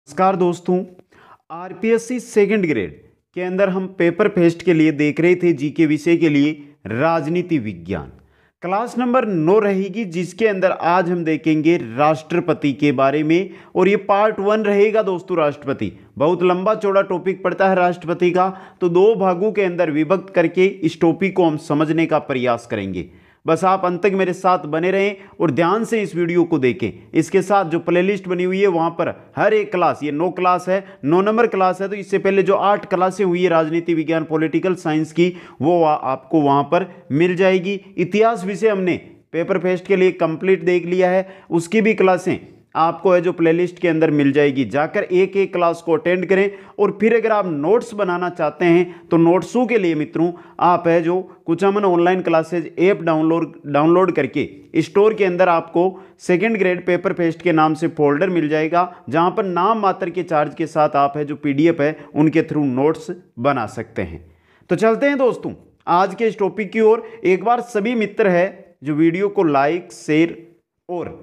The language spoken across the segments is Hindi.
नमस्कार दोस्तों। आरपीएससी सेकंड ग्रेड के अंदर हम पेपर पेस्ट के लिए देख रहे थे जीके विषय के लिए राजनीति विज्ञान क्लास नंबर 9 रहेगी, जिसके अंदर आज हम देखेंगे राष्ट्रपति के बारे में। और ये पार्ट 1 रहेगा दोस्तों। राष्ट्रपति बहुत लंबा चौड़ा टॉपिक पड़ता है राष्ट्रपति का, तो 2 भागों के अंदर विभक्त करके इस टॉपिक को हम समझने का प्रयास करेंगे। बस आप अंत तक मेरे साथ बने रहें और ध्यान से इस वीडियो को देखें। इसके साथ जो प्लेलिस्ट बनी हुई है वहां पर हर एक क्लास, ये 9 क्लास है, 9 नंबर क्लास है, तो इससे पहले जो 8 क्लासें हुई है राजनीति विज्ञान पॉलिटिकल साइंस की, वो आपको वहां पर मिल जाएगी। इतिहास विषय हमने पेपर पेस्ट के लिए कंप्लीट देख लिया है, उसकी भी क्लासें आपको है जो प्लेलिस्ट के अंदर मिल जाएगी। जाकर एक एक क्लास को अटेंड करें। और फिर अगर आप नोट्स बनाना चाहते हैं तो नोट्सों के लिए मित्रों आप है जो कुछ अमन ऑनलाइन क्लासेज ऐप डाउनलोड करके स्टोर के अंदर आपको सेकंड ग्रेड पेपर पेस्ट के नाम से फोल्डर मिल जाएगा, जहां पर नाम मात्र के चार्ज के साथ आप है जो पीडीएफ है उनके थ्रू नोट्स बना सकते हैं। तो चलते हैं दोस्तों आज के इस टॉपिक की ओर। एक बार सभी मित्र है जो वीडियो को लाइक शेयर और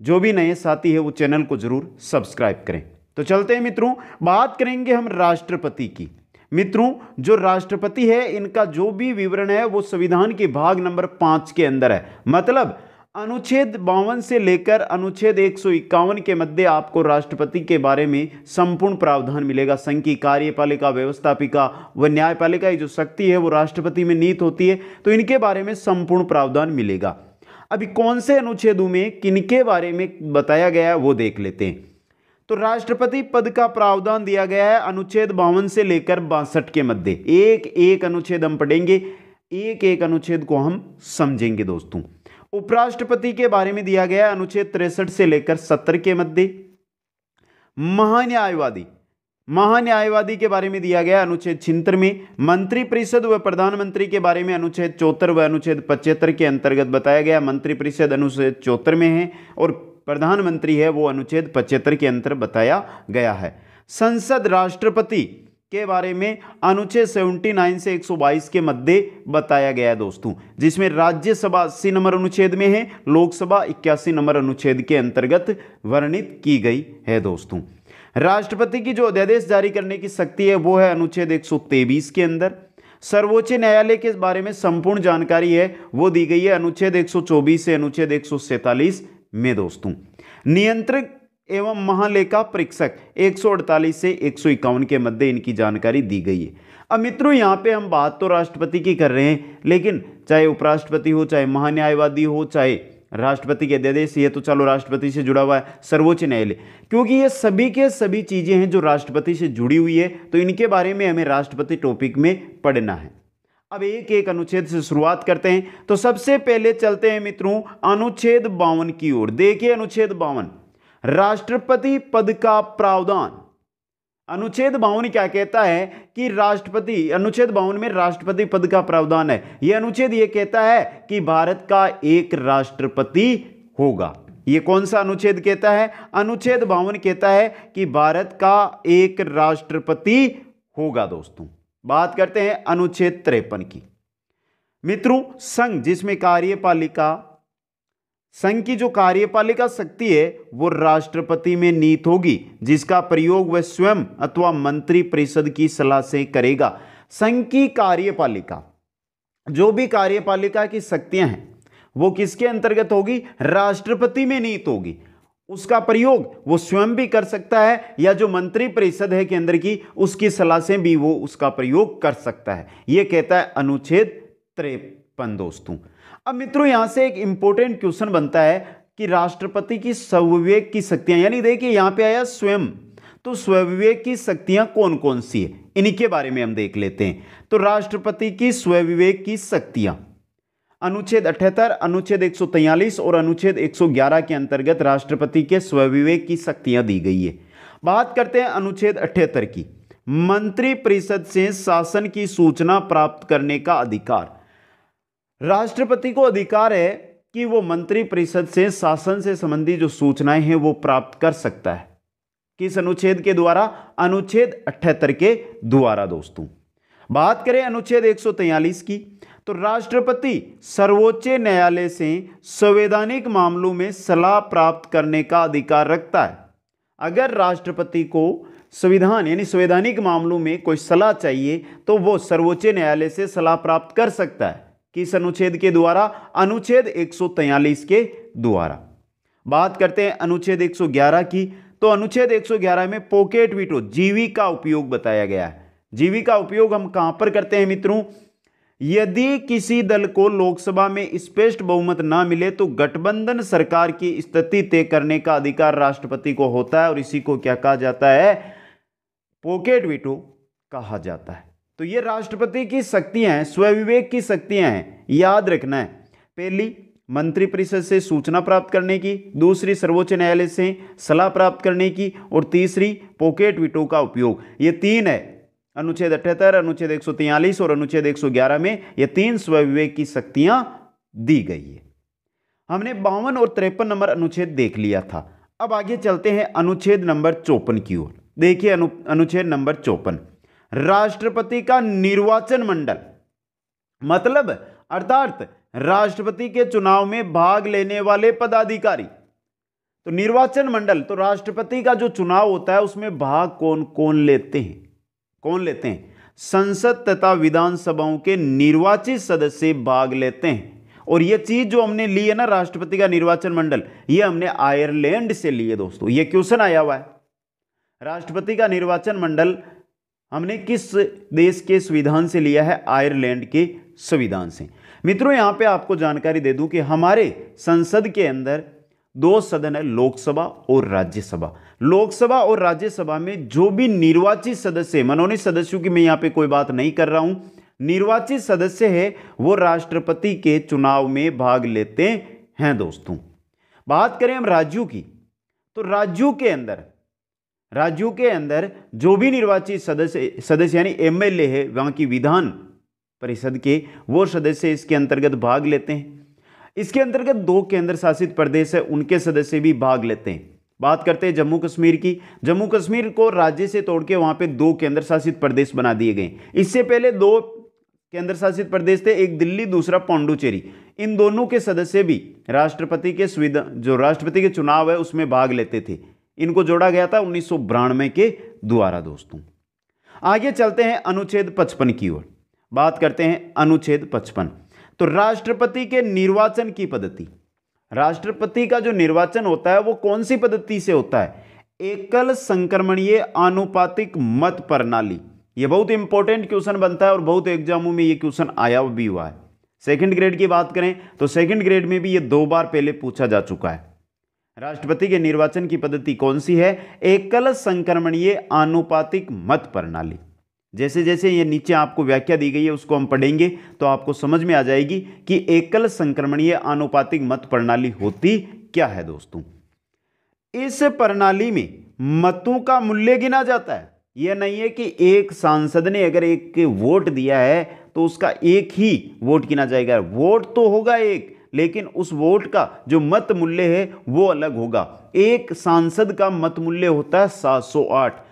जो भी नए साथी है वो चैनल को जरूर सब्सक्राइब करें। तो चलते हैं मित्रों, बात करेंगे हम राष्ट्रपति की। मित्रों जो राष्ट्रपति है इनका जो भी विवरण है वो संविधान के भाग नंबर 5 के अंदर है। मतलब अनुच्छेद 52 से लेकर अनुच्छेद 151 के मध्य आपको राष्ट्रपति के बारे में संपूर्ण प्रावधान मिलेगा। संघ की कार्यपालिका, व्यवस्थापिका व न्यायपालिका की जो शक्ति है वो राष्ट्रपति में निहित होती है, तो इनके बारे में संपूर्ण प्रावधान मिलेगा। अभी कौन से अनुच्छेदों में किनके बारे में बताया गया है वो देख लेते हैं। तो राष्ट्रपति पद का प्रावधान दिया गया है अनुच्छेद 52 से लेकर 62 के मध्य। एक एक अनुच्छेद हम पढ़ेंगे, एक एक अनुच्छेद को हम समझेंगे दोस्तों। उपराष्ट्रपति के बारे में दिया गया है अनुच्छेद 63 से लेकर 70 के मध्य। महान्यायवादी के बारे में दिया गया अनुच्छेद 76 में। मंत्रिपरिषद व प्रधानमंत्री के बारे में अनुच्छेद 74 व अनुच्छेद 75 के अंतर्गत बताया गया। मंत्रिपरिषद अनुच्छेद 74 में है और प्रधानमंत्री है वो अनुच्छेद 75 के अंतर्गत बताया गया है। संसद राष्ट्रपति के बारे में अनुच्छेद 79 से 122 के मध्य बताया गया है दोस्तों, जिसमें राज्यसभा 80 नंबर अनुच्छेद में है, लोकसभा 81 नंबर अनुच्छेद के अंतर्गत वर्णित की गई है दोस्तों। राष्ट्रपति की जो अध्यादेश जारी करने की शक्ति है वो है अनुच्छेद 123 के अंदर। सर्वोच्च न्यायालय के बारे में संपूर्ण जानकारी है वो दी गई है अनुच्छेद 124 से अनुच्छेद 147 में दोस्तों। नियंत्रक एवं महालेखा परीक्षक 148 से 151 के मध्य इनकी जानकारी दी गई है। अब मित्रों यहाँ पे हम बात तो राष्ट्रपति की कर रहे हैं, लेकिन चाहे उपराष्ट्रपति हो, चाहे महान्यायवादी हो, चाहे राष्ट्रपति के अध्यादेश, ये तो चलो राष्ट्रपति से जुड़ा हुआ है सर्वोच्च न्यायालय, क्योंकि ये सभी के सभी चीजें हैं जो राष्ट्रपति से जुड़ी हुई है, तो इनके बारे में हमें राष्ट्रपति टॉपिक में पढ़ना है। अब एक एक अनुच्छेद से शुरुआत करते हैं। तो सबसे पहले चलते हैं मित्रों अनुच्छेद 52 की ओर। देखिए अनुच्छेद 52 राष्ट्रपति पद का प्रावधान। अनुच्छेद 52 क्या कहता है कि राष्ट्रपति, अनुच्छेद 52 में राष्ट्रपति पद का प्रावधान है। यह अनुच्छेद यह कहता है कि भारत का एक राष्ट्रपति होगा। यह कौन सा अनुच्छेद कहता है? अनुच्छेद 52 कहता है कि भारत का एक राष्ट्रपति होगा दोस्तों। बात करते हैं अनुच्छेद 53 की। मित्रों संघ जिसमें कार्यपालिका, संघ की जो कार्यपालिका शक्ति है वो राष्ट्रपति में निहित होगी, जिसका प्रयोग वह स्वयं अथवा मंत्री परिषद की सलाह से करेगा। संघ की कार्यपालिका, जो भी कार्यपालिका की शक्तियां हैं वो किसके अंतर्गत होगी? राष्ट्रपति में निहित होगी। उसका प्रयोग वो स्वयं भी कर सकता है या जो मंत्री परिषद है केंद्र की उसकी सलाह से भी वो उसका प्रयोग कर सकता है। यह कहता है अनुच्छेद 53 दोस्तों। अब मित्रों यहां से एक इंपॉर्टेंट क्वेश्चन बनता है कि राष्ट्रपति की स्वविवेक की शक्तियां, यानी देखिए यहां पे आया स्वयं, तो स्वविवेक की शक्तियां कौन कौन सी है इन्हीं के बारे में हम देख लेते हैं। तो राष्ट्रपति की स्वविवेक की शक्तियां अनुच्छेद 78, अनुच्छेद 143 और अनुच्छेद 111 के अंतर्गत राष्ट्रपति के स्वविवेक की शक्तियां दी गई है। बात करते हैं अनुच्छेद 78 की। मंत्रिपरिषद से शासन की सूचना प्राप्त करने का अधिकार। राष्ट्रपति को अधिकार है कि वो मंत्रिपरिषद से शासन से संबंधी जो सूचनाएं हैं वो प्राप्त कर सकता है। किस अनुच्छेद के द्वारा? अनुच्छेद 78 के द्वारा दोस्तों। बात करें अनुच्छेद 143 की, तो राष्ट्रपति सर्वोच्च न्यायालय से संवैधानिक मामलों में सलाह प्राप्त करने का अधिकार रखता है। अगर राष्ट्रपति को संविधान यानी संवैधानिक मामलों में कोई सलाह चाहिए तो वो सर्वोच्च न्यायालय से सलाह प्राप्त कर सकता है। किस अनुच्छेद के द्वारा? अनुच्छेद 143 के द्वारा। बात करते हैं अनुच्छेद 111 की, तो अनुच्छेद 111 में पॉकेट वीटो जीवी का उपयोग बताया गया है। जीवी का उपयोग हम कहां पर करते हैं मित्रों? यदि किसी दल को लोकसभा में स्पष्ट बहुमत ना मिले तो गठबंधन सरकार की स्थिति तय करने का अधिकार राष्ट्रपति को होता है और इसी को क्या कहा जाता है? पॉकेट वीटो कहा जाता है। तो ये राष्ट्रपति की शक्तियां हैं, स्वविवेक की शक्तियां हैं, याद रखना है। पहली, मंत्रिपरिषद से सूचना प्राप्त करने की, दूसरी सर्वोच्च न्यायालय से सलाह प्राप्त करने की, और तीसरी पॉकेट वीटो का उपयोग। ये तीन है, अनुच्छेद 78, अनुच्छेद 143 और अनुच्छेद 111 में ये तीन स्वविवेक की शक्तियां दी गई है। हमने 52 और 53 नंबर अनुच्छेद देख लिया था। अब आगे चलते हैं अनुच्छेद नंबर 54 की ओर। देखिए अनुच्छेद नंबर 54, राष्ट्रपति का निर्वाचन मंडल, मतलब अर्थात राष्ट्रपति के चुनाव में भाग लेने वाले पदाधिकारी। तो निर्वाचन मंडल, तो राष्ट्रपति का जो चुनाव होता है उसमें भाग कौन कौन लेते हैं? कौन लेते हैं? संसद तथा विधानसभाओं के निर्वाचित सदस्य भाग लेते हैं। और यह चीज जो हमने ली है ना, राष्ट्रपति का निर्वाचन मंडल, यह हमने आयरलैंड से ली है दोस्तों। यह क्वेश्चन आया हुआ है, राष्ट्रपति का निर्वाचन मंडल हमने किस देश के संविधान से लिया है? आयरलैंड के संविधान से। मित्रों यहां पे आपको जानकारी दे दूं कि हमारे संसद के अंदर दो सदन है, लोकसभा और राज्यसभा। लोकसभा और राज्यसभा में जो भी निर्वाचित सदस्य, मनोनीत सदस्यों की मैं यहां पे कोई बात नहीं कर रहा हूं, निर्वाचित सदस्य है वो राष्ट्रपति के चुनाव में भाग लेते हैं दोस्तों। बात करें हम राज्यों की, तो राज्यों के अंदर जो भी निर्वाचित सदस्य यानी एमएलए है, वहां की विधान परिषद के वो सदस्य इसके अंतर्गत भाग लेते हैं। इसके अंतर्गत दो केंद्र शासित प्रदेश है, उनके सदस्य भी भाग लेते हैं। बात करते हैं जम्मू कश्मीर की। जम्मू कश्मीर को राज्य से तोड़ के वहां पे दो केंद्र शासित प्रदेश बना दिए गए। इससे पहले दो केंद्र शासित प्रदेश थे, एक दिल्ली, दूसरा पौंडुचेरी। इन दोनों के सदस्य भी राष्ट्रपति के जो राष्ट्रपति के चुनाव है उसमें भाग लेते थे। इनको जोड़ा गया था 1992 के द्वारा दोस्तों। आगे चलते हैं अनुच्छेद 55 की ओर। बात करते हैं अनुच्छेद 55। तो राष्ट्रपति के निर्वाचन की पद्धति, राष्ट्रपति का जो निर्वाचन होता है वो कौन सी पद्धति से होता है? एकल संक्रमणीय आनुपातिक मत प्रणाली। ये बहुत इंपॉर्टेंट क्वेश्चन बनता है और बहुत एग्जामों में ये क्वेश्चन आया भी हुआ है। सेकंड ग्रेड की बात करें तो सेकंड ग्रेड में भी ये 2 बार पहले पूछा जा चुका है। राष्ट्रपति के निर्वाचन की पद्धति कौन सी है? एकल संक्रमणीय आनुपातिक मत प्रणाली। जैसे जैसे ये नीचे आपको व्याख्या दी गई है उसको हम पढ़ेंगे तो आपको समझ में आ जाएगी कि एकल संक्रमणीय आनुपातिक मत प्रणाली होती क्या है दोस्तों। इस प्रणाली में मतों का मूल्य गिना जाता है। यह नहीं है कि एक सांसद ने अगर एक वोट दिया है तो उसका एक ही वोट गिना जाएगा। वोट तो होगा एक, लेकिन उस वोट का जो मत मूल्य है वो अलग होगा। एक सांसद का मत मूल्य होता है 708,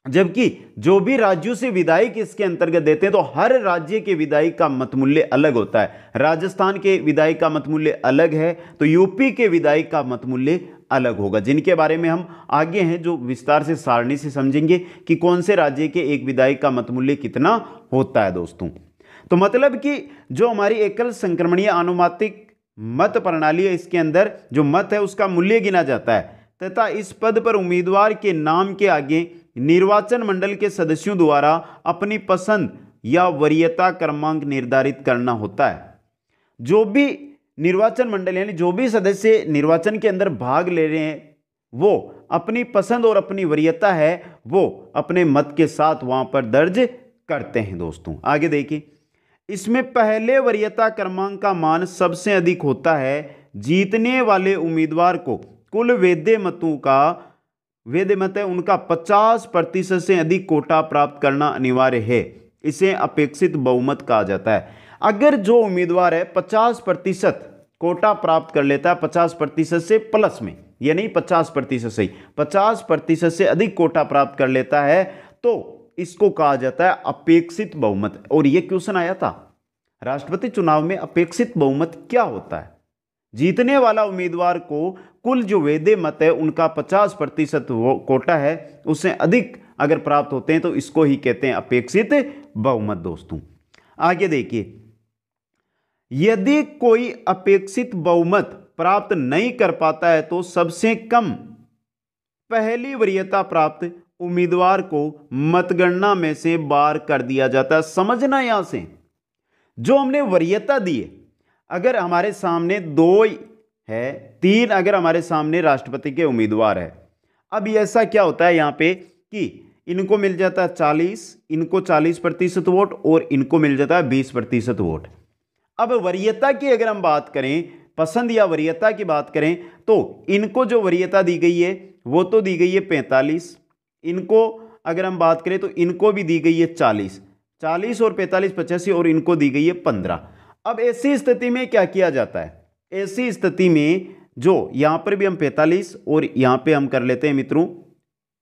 जबकि जो भी राज्यों से विधायक इसके अंतर्गत देते हैं तो हर राज्य के विधायक का मत मूल्य अलग होता है। राजस्थान के विधायक का मत मूल्य अलग है तो यूपी के विधायक का मत मूल्य अलग होगा, जिनके बारे में हम आगे हैं जो विस्तार से सारणी से समझेंगे कि कौन से राज्य के एक विधायक का मत मूल्य कितना होता है दोस्तों। तो मतलब कि जो हमारी एकल संक्रमणीय आनुपातिक मत प्रणाली है इसके अंदर जो मत है उसका मूल्य गिना जाता है तथा इस पद पर उम्मीदवार के नाम के आगे निर्वाचन मंडल के सदस्यों द्वारा अपनी पसंद या वरीयता क्रमांक निर्धारित करना होता है। जो भी निर्वाचन मंडल यानी जो भी सदस्य निर्वाचन के अंदर भाग ले रहे हैं वो अपनी पसंद और अपनी वरीयता है वो अपने मत के साथ वहां पर दर्ज करते हैं दोस्तों। आगे देखिए, इसमें पहले वरीयता क्रमांक का मान सबसे अधिक होता है। जीतने वाले उम्मीदवार को कुल वैध मतों का वैध मत है उनका 50% से अधिक कोटा प्राप्त करना अनिवार्य है। इसे अपेक्षित बहुमत कहा जाता है। अगर जो उम्मीदवार है 50% कोटा प्राप्त कर लेता है, 50% से प्लस में, ये नहीं 50% सही, 50% से अधिक कोटा प्राप्त कर लेता है तो इसको कहा जाता है अपेक्षित बहुमत। और यह क्वेश्चन आया था राष्ट्रपति चुनाव में अपेक्षित बहुमत क्या होता है। जीतने वाला उम्मीदवार को कुल जो वैध मत है उनका 50% कोटा है उससे अधिक अगर प्राप्त होते हैं तो इसको ही कहते हैं अपेक्षित बहुमत। दोस्तों आगे देखिए, यदि कोई अपेक्षित बहुमत प्राप्त नहीं कर पाता है तो सबसे कम पहली वरीयता प्राप्त उम्मीदवार को मतगणना में से बाहर कर दिया जाता है। समझना यहां से जो हमने वरीयता दी है, अगर हमारे सामने 2 है, 3 अगर हमारे सामने राष्ट्रपति के उम्मीदवार है, अब ऐसा क्या होता है यहां पे कि इनको मिल जाता है 40, इनको 40% वोट और इनको मिल जाता है 20% वोट। अब वरीयता की अगर हम बात करें, पसंद या वरीयता की बात करें, तो इनको जो वरीयता दी गई है वो तो दी गई है 45, इनको अगर हम बात करें तो इनको भी दी गई है 40, 40 और 45 85 और इनको दी गई है 15। अब ऐसी स्थिति में क्या किया जाता है, ऐसी स्थिति में जो यहां पर भी हम 45 और यहां पे हम कर लेते हैं मित्रों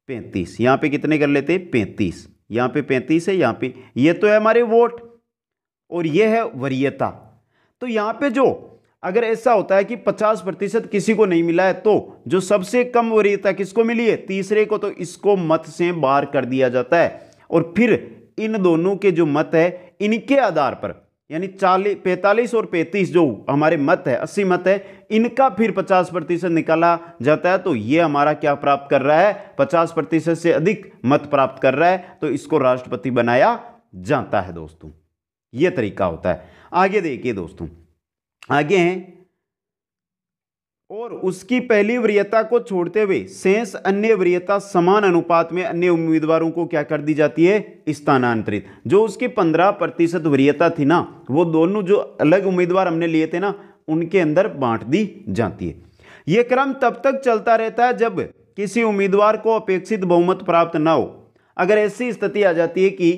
35, यहां पे कितने कर लेते हैं 35, यहां पे 35 है, यहां पे ये तो है हमारे वोट और ये है वरीयता। तो यहां पे जो अगर ऐसा होता है कि 50% किसी को नहीं मिला है तो जो सबसे कम वरीयता किसको मिली है, तीसरे को, तो इसको मत से बाहर कर दिया जाता है और फिर इन दोनों के जो मत है इनके आधार पर यानी 45 और 35 जो हमारे मत है 80 मत है, इनका फिर 50% निकाला जाता है। तो ये हमारा क्या प्राप्त कर रहा है, 50% से अधिक मत प्राप्त कर रहा है तो इसको राष्ट्रपति बनाया जाता है। दोस्तों ये तरीका होता है। आगे देखिए दोस्तों, आगे हैं, और उसकी पहली वरीयता को छोड़ते हुए शेष अन्य वरीयता समान अनुपात में अन्य उम्मीदवारों को क्या कर दी जाती है, स्थानांतरित। जो उसकी 15% वरीयता थी ना, वो दोनों जो अलग उम्मीदवार हमने लिए थे ना, उनके अंदर बांट दी जाती है। यह क्रम तब तक चलता रहता है जब किसी उम्मीदवार को अपेक्षित बहुमत प्राप्त ना हो। अगर ऐसी स्थिति आ जाती है कि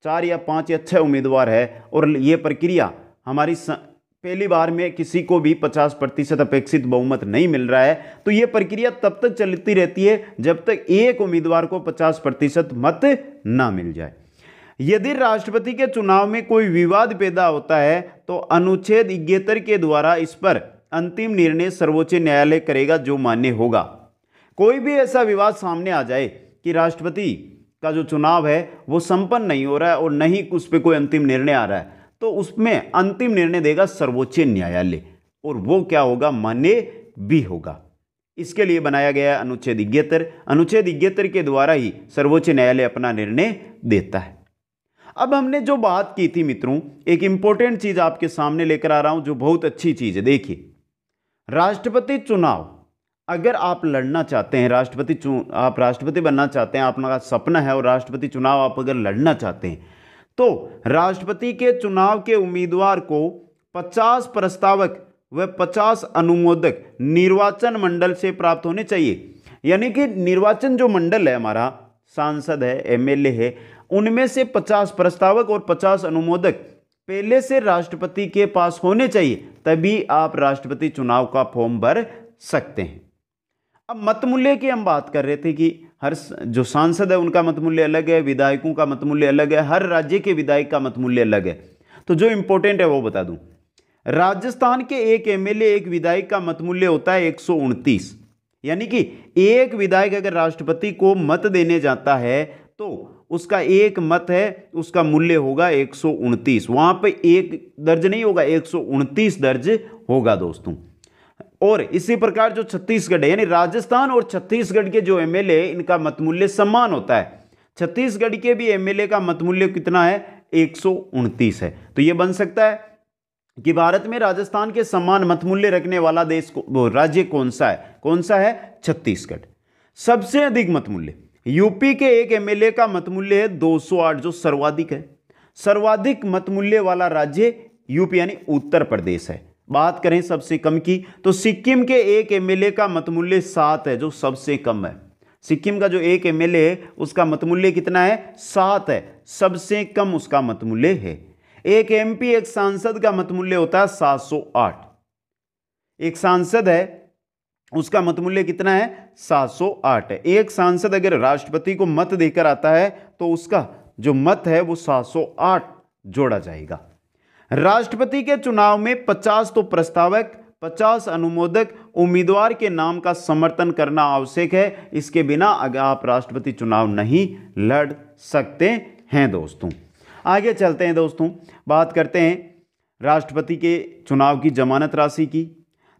4 या 5 या 6 उम्मीदवार है और ये प्रक्रिया हमारी पहली बार में किसी को भी 50% अपेक्षित बहुमत नहीं मिल रहा है, तो यह प्रक्रिया तब तक चलती रहती है जब तक एक उम्मीदवार को 50% मत ना मिल जाए। यदि राष्ट्रपति के चुनाव में कोई विवाद पैदा होता है तो अनुच्छेद 71 के द्वारा इस पर अंतिम निर्णय सर्वोच्च न्यायालय करेगा जो मान्य होगा। कोई भी ऐसा विवाद सामने आ जाए कि राष्ट्रपति का जो चुनाव है वो संपन्न नहीं हो रहा है और नहीं उस पर कोई अंतिम निर्णय आ रहा है, तो उसमें अंतिम निर्णय देगा सर्वोच्च न्यायालय और वो क्या होगा, मान्य भी होगा। इसके लिए बनाया गया है अनुच्छेद 71। अनुच्छेद 71 के द्वारा ही सर्वोच्च न्यायालय अपना निर्णय देता है। अब हमने जो बात की थी मित्रों, एक इंपॉर्टेंट चीज आपके सामने लेकर आ रहा हूं जो बहुत अच्छी चीज है। देखिए, राष्ट्रपति चुनाव अगर आप लड़ना चाहते हैं, आप राष्ट्रपति बनना चाहते हैं, आपका सपना है और राष्ट्रपति चुनाव आप अगर लड़ना चाहते हैं तो राष्ट्रपति के चुनाव के उम्मीदवार को 50 प्रस्तावक व 50 अनुमोदक निर्वाचन मंडल से प्राप्त होने चाहिए। यानी कि निर्वाचन जो मंडल है हमारा, सांसद है, एमएलए है, उनमें से 50 प्रस्तावक और 50 अनुमोदक पहले से राष्ट्रपति के पास होने चाहिए, तभी आप राष्ट्रपति चुनाव का फॉर्म भर सकते हैं। अब मत मूल्य की हम बात कर रहे थे कि हर जो सांसद है उनका मत मूल्य अलग है, विधायकों का मत मूल्य अलग है, हर राज्य के विधायक का मत मूल्य अलग है। तो जो इंपॉर्टेंट है वो बता दूं, राजस्थान के एक एमएलए एक विधायक का मत मूल्य होता है 129। यानी कि एक विधायक अगर राष्ट्रपति को मत देने जाता है तो उसका एक मत है, उसका मूल्य होगा 129। वहां पे एक दर्ज नहीं होगा, 129 दर्ज होगा दोस्तों। और इसी प्रकार जो छत्तीसगढ़ है, यानी राजस्थान और छत्तीसगढ़ के जो एमएलए, इनका मत मूल्य समान होता है। छत्तीसगढ़ के भी एमएलए का मत मूल्य कितना है, 129 है। तो यह बन सकता है कि भारत में राजस्थान के समान मत मूल्य रखने वाला देश राज्य कौन सा है, कौन सा है, छत्तीसगढ़। सबसे अधिक मत मूल्य यूपी के एक एमएलए का मत मूल्य है 208, जो सर्वाधिक है। सर्वाधिक मत मूल्य वाला राज्य यूपी यानी उत्तर प्रदेश है। बात करें सबसे कम की तो सिक्किम के एक एमएलए का मत मूल्य 7 है, जो सबसे कम है। सिक्किम का जो एक एमएलए है उसका मत मूल्य कितना है, 7 है, सबसे कम उसका मत मूल्य है। एक एमपी एक सांसद का मत मूल्य होता है 708। एक सांसद है उसका मत मूल्य कितना है, 708 है। एक सांसद अगर राष्ट्रपति को मत देकर आता है तो उसका जो मत है वो 708 जोड़ा जाएगा। राष्ट्रपति के चुनाव में 50 तो प्रस्तावक, 50 अनुमोदक उम्मीदवार के नाम का समर्थन करना आवश्यक है। इसके बिना आप राष्ट्रपति चुनाव नहीं लड़ सकते हैं दोस्तों। आगे चलते हैं दोस्तों, बात करते हैं राष्ट्रपति के चुनाव की जमानत राशि की।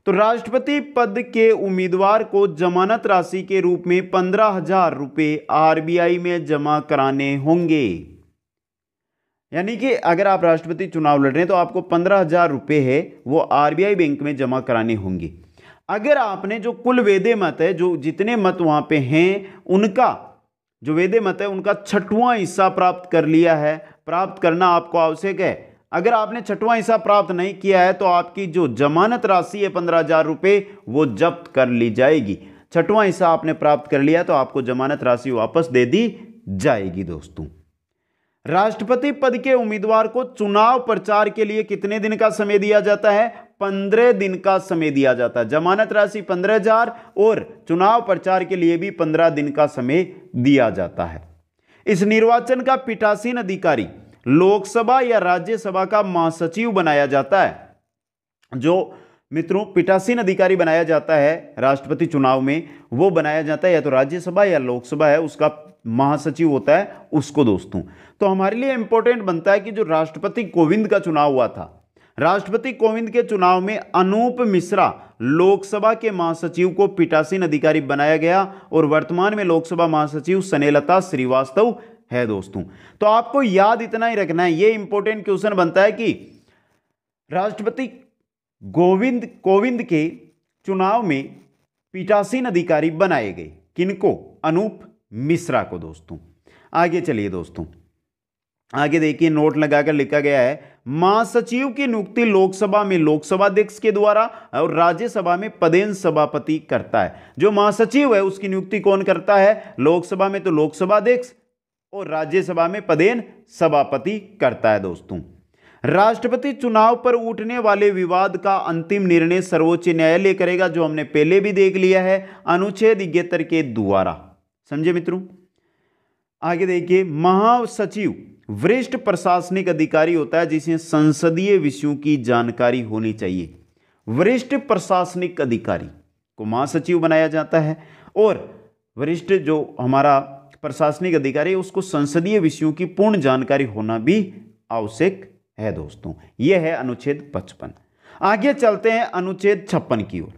तो राष्ट्रपति पद के उम्मीदवार को जमानत राशि के रूप में 15,000 रुपये आरबीआई में जमा कराने होंगे। यानी कि अगर आप राष्ट्रपति चुनाव लड़ रहे हैं तो आपको 15,000 रुपये है वो आरबीआई बैंक में जमा कराने होंगे। अगर आपने जो कुल वेदे मत है, जो जितने मत वहां पे हैं, उनका जो वेदे मत है उनका 6वां हिस्सा प्राप्त कर लिया है, प्राप्त करना आपको आवश्यक है। अगर आपने 6वां हिस्सा प्राप्त नहीं किया है तो आपकी जो जमानत राशि है 15,000 रुपये वो जब्त कर ली जाएगी। 6वां हिस्सा आपने प्राप्त कर लिया तो आपको जमानत राशि वापस दे दी जाएगी दोस्तों। राष्ट्रपति पद के उम्मीदवार को चुनाव प्रचार के लिए कितने दिन का समय दिया जाता है? 15 दिन का समय दिया जाता है। जमानत राशि 15,000 और चुनाव प्रचार के लिए भी 15 दिन का समय दिया जाता है। इस निर्वाचन का पीठासीन अधिकारी लोकसभा या राज्यसभा का महासचिव बनाया जाता है। जो मित्रों पीठासीन अधिकारी बनाया जाता है राष्ट्रपति चुनाव में, वो बनाया जाता है या तो राज्यसभा या लोकसभा है, उसका महासचिव होता है उसको दोस्तों। तो हमारे लिए इंपॉर्टेंट बनता है कि जो राष्ट्रपति कोविंद का चुनाव हुआ था, राष्ट्रपति कोविंद के चुनाव में अनूप मिश्रा लोकसभा के महासचिव को पीठासीन अधिकारी बनाया गया और वर्तमान में लोकसभा महासचिव स्नेहलता श्रीवास्तव है दोस्तों। तो आपको याद इतना ही रखना है, ये इंपॉर्टेंट क्वेश्चन बनता है कि राष्ट्रपति कोविंद के चुनाव में पीठासीन अधिकारी बनाए गए किनको? अनूप मिश्रा को दोस्तों। आगे चलिए दोस्तों, आगे देखिए नोट लगाकर लिखा गया है, महासचिव की नियुक्ति लोकसभा में लोकसभा अध्यक्ष के द्वारा और राज्यसभा में पदेन सभापति करता है। जो महासचिव है उसकी नियुक्ति कौन करता है? लोकसभा में तो लोकसभा अध्यक्ष और राज्यसभा में पदेन सभापति करता है दोस्तों। राष्ट्रपति चुनाव पर उठने वाले विवाद का अंतिम निर्णय सर्वोच्च न्यायालय करेगा, जो हमने पहले भी देख लिया है, अनुच्छेद 71 के द्वारा। समझे मित्रों? आगे देखिए, महासचिव वरिष्ठ प्रशासनिक अधिकारी होता है जिसे संसदीय विषयों की जानकारी होनी चाहिए। वरिष्ठ प्रशासनिक अधिकारी को महासचिव बनाया जाता है और वरिष्ठ जो हमारा प्रशासनिक अधिकारी है उसको संसदीय विषयों की पूर्ण जानकारी होना भी आवश्यक है दोस्तों। यह है अनुच्छेद 55। आगे चलते हैं अनुच्छेद 56 की ओर।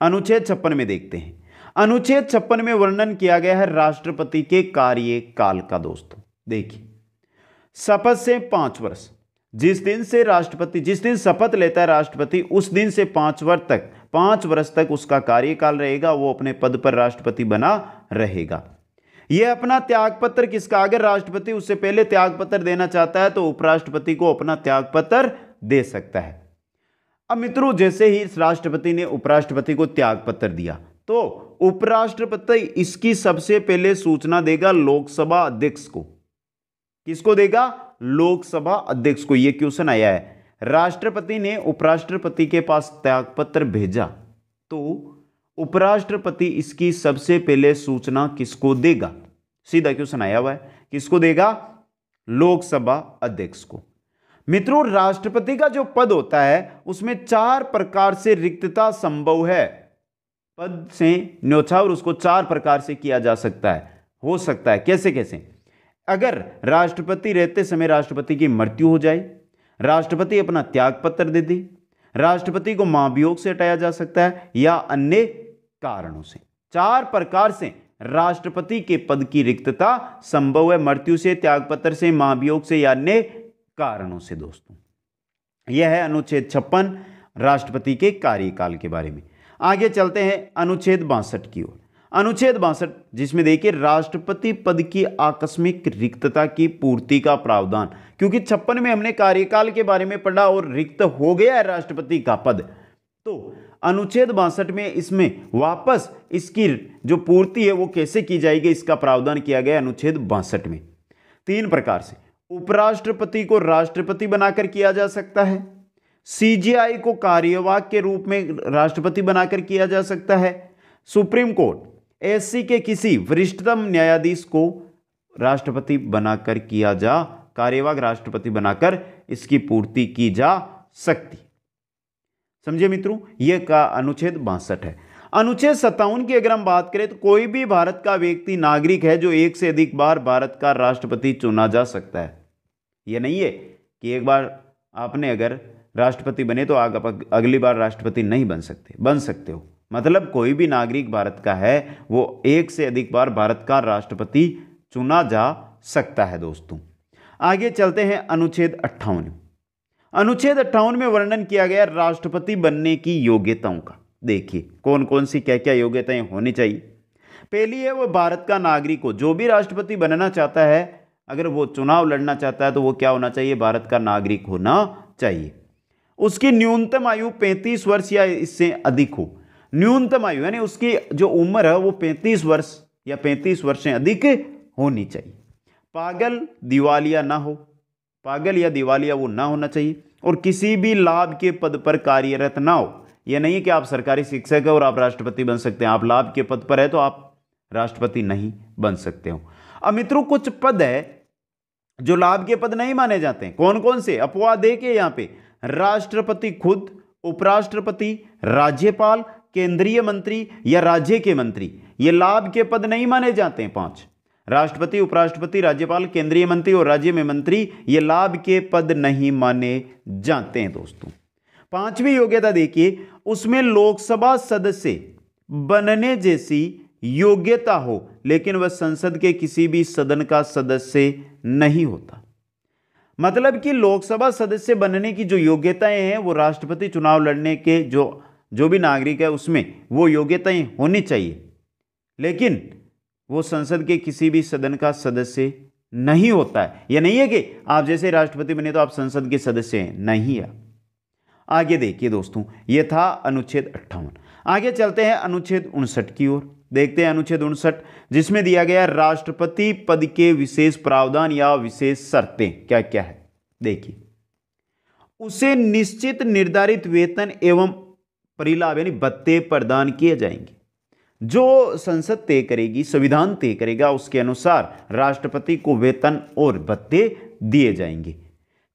अनुच्छेद 56 में देखते हैं, अनुच्छेद 56 में वर्णन किया गया है राष्ट्रपति के कार्यकाल का दोस्तों। देखिए, शपथ से 5 वर्ष, जिस दिन शपथ लेता है राष्ट्रपति उस दिन से 5 वर्ष तक उसका कार्यकाल रहेगा, वो अपने पद पर राष्ट्रपति बना रहेगा। यह अपना त्यागपत्र किसका? अगर राष्ट्रपति उससे पहले त्यागपत्र देना चाहता है तो उपराष्ट्रपति को अपना त्यागपत्र दे सकता है। अब मित्रों, जैसे ही राष्ट्रपति ने उपराष्ट्रपति को त्यागपत्र दिया तो उपराष्ट्रपति इसकी सबसे पहले सूचना देगा लोकसभा अध्यक्ष को। किसको देगा? लोकसभा अध्यक्ष को। यह क्वेश्चन आया है, राष्ट्रपति ने उपराष्ट्रपति के पास त्यागपत्र भेजा तो उपराष्ट्रपति इसकी सबसे पहले सूचना किसको देगा? सीधा क्वेश्चन आया हुआ है, किसको देगा? लोकसभा अध्यक्ष को। मित्रों, राष्ट्रपति का जो पद होता है उसमें 4 प्रकार से रिक्तता संभव है। पद से न्योछावर उसको 4 प्रकार से किया जा सकता है, हो सकता है। कैसे कैसे? अगर राष्ट्रपति रहते समय राष्ट्रपति की मृत्यु हो जाए, राष्ट्रपति अपना त्यागपत्र दे दे, राष्ट्रपति को महाभियोग से हटाया जा सकता है या अन्य कारणों से। 4 प्रकार से राष्ट्रपति के पद की रिक्तता संभव है, मृत्यु से, त्यागपत्र से, महाभियोग से या अन्य कारणों से दोस्तों। यह है अनुच्छेद 56 राष्ट्रपति के कार्यकाल के बारे में। आगे चलते हैं अनुच्छेद 62 की ओर। अनुच्छेद 62 जिसमें देखिए राष्ट्रपति पद की आकस्मिक रिक्तता की पूर्ति का प्रावधान, क्योंकि 56 में हमने कार्यकाल के बारे में पढ़ा और रिक्त हो गया है राष्ट्रपति का पद, तो अनुच्छेद 62 में इसमें वापस इसकी जो पूर्ति है वो कैसे की जाएगी इसका प्रावधान किया गया अनुच्छेद 62 में। 3 प्रकार से उपराष्ट्रपति को राष्ट्रपति बनाकर किया जा सकता है, सीजेआई को कार्यवाहक के रूप में राष्ट्रपति बनाकर किया जा सकता है, सुप्रीम कोर्ट एससी के किसी वरिष्ठतम न्यायाधीश को राष्ट्रपति बनाकर किया जा, कार्यवाहक राष्ट्रपति बनाकर इसकी पूर्ति की जा सकती। समझे मित्रों, यह का अनुच्छेद 62 है। अनुच्छेद 57 की अगर हम बात करें तो कोई भी भारत का व्यक्ति नागरिक है जो एक से अधिक बार भारत का राष्ट्रपति चुना जा सकता है। यह नहीं है कि एक बार आपने अगर राष्ट्रपति बने तो आप अगली बार राष्ट्रपति नहीं बन सकते, बन सकते हो। मतलब कोई भी नागरिक भारत का है वो एक से अधिक बार भारत का राष्ट्रपति चुना जा सकता है दोस्तों। आगे चलते हैं अनुच्छेद 58। अनुच्छेद 58 में वर्णन किया गया राष्ट्रपति बनने की योग्यताओं का। देखिए कौन कौन सी क्या क्या योग्यताएं होनी चाहिए। पहली है वो भारत का नागरिक हो। जो भी राष्ट्रपति बनना चाहता है, अगर वो चुनाव लड़ना चाहता है तो वो क्या होना चाहिए, भारत का नागरिक होना चाहिए। उसकी न्यूनतम आयु 35 वर्ष या इससे अधिक हो। न्यूनतम आयु यानी उसकी जो उम्र है वो 35 वर्ष या 35 वर्ष से अधिक होनी चाहिए। पागल दिवालिया ना हो, पागल या दिवालिया वो ना होना चाहिए। और किसी भी लाभ के पद पर कार्यरत ना हो। यह नहीं है कि आप सरकारी शिक्षक है और आप राष्ट्रपति बन सकते हैं। आप लाभ के पद पर है तो आप राष्ट्रपति नहीं बन सकते हो। अब मित्रों कुछ पद है जो लाभ के पद नहीं माने जाते हैं। कौन कौन से, अपवाद देखिए यहाँ पे, राष्ट्रपति खुद, उपराष्ट्रपति, राज्यपाल, केंद्रीय मंत्री या राज्य के मंत्री, ये लाभ के पद नहीं माने जाते हैं। 5 राष्ट्रपति, उपराष्ट्रपति, राज्यपाल, केंद्रीय मंत्री और राज्य में मंत्री, ये लाभ के पद नहीं माने जाते हैं दोस्तों। 5वीं योग्यता देखिए, उसमें लोकसभा सदस्य बनने जैसी योग्यता हो लेकिन वह संसद के किसी भी सदन का सदस्य नहीं होता। मतलब कि लोकसभा सदस्य बनने की जो योग्यताएं हैं वो राष्ट्रपति चुनाव लड़ने के जो भी नागरिक है उसमें वो योग्यताएं होनी चाहिए, लेकिन वो संसद के किसी भी सदन का सदस्य नहीं होता है। यह नहीं है कि आप जैसे राष्ट्रपति बने तो आप संसद के सदस्य हैं, नहीं है। आगे देखिए दोस्तों, यह था अनुच्छेद 58। आगे चलते हैं अनुच्छेद 59 की ओर। देखते हैं अनुच्छेद 59 जिसमें दिया गया राष्ट्रपति पद के विशेष प्रावधान या विशेष शर्तें क्या क्या है। देखिए, उसे निश्चित निर्धारित वेतन एवं परिलाभ यानी भत्ते प्रदान किए जाएंगे। जो संसद तय करेगी, संविधान तय करेगा, उसके अनुसार राष्ट्रपति को वेतन और भत्ते दिए जाएंगे।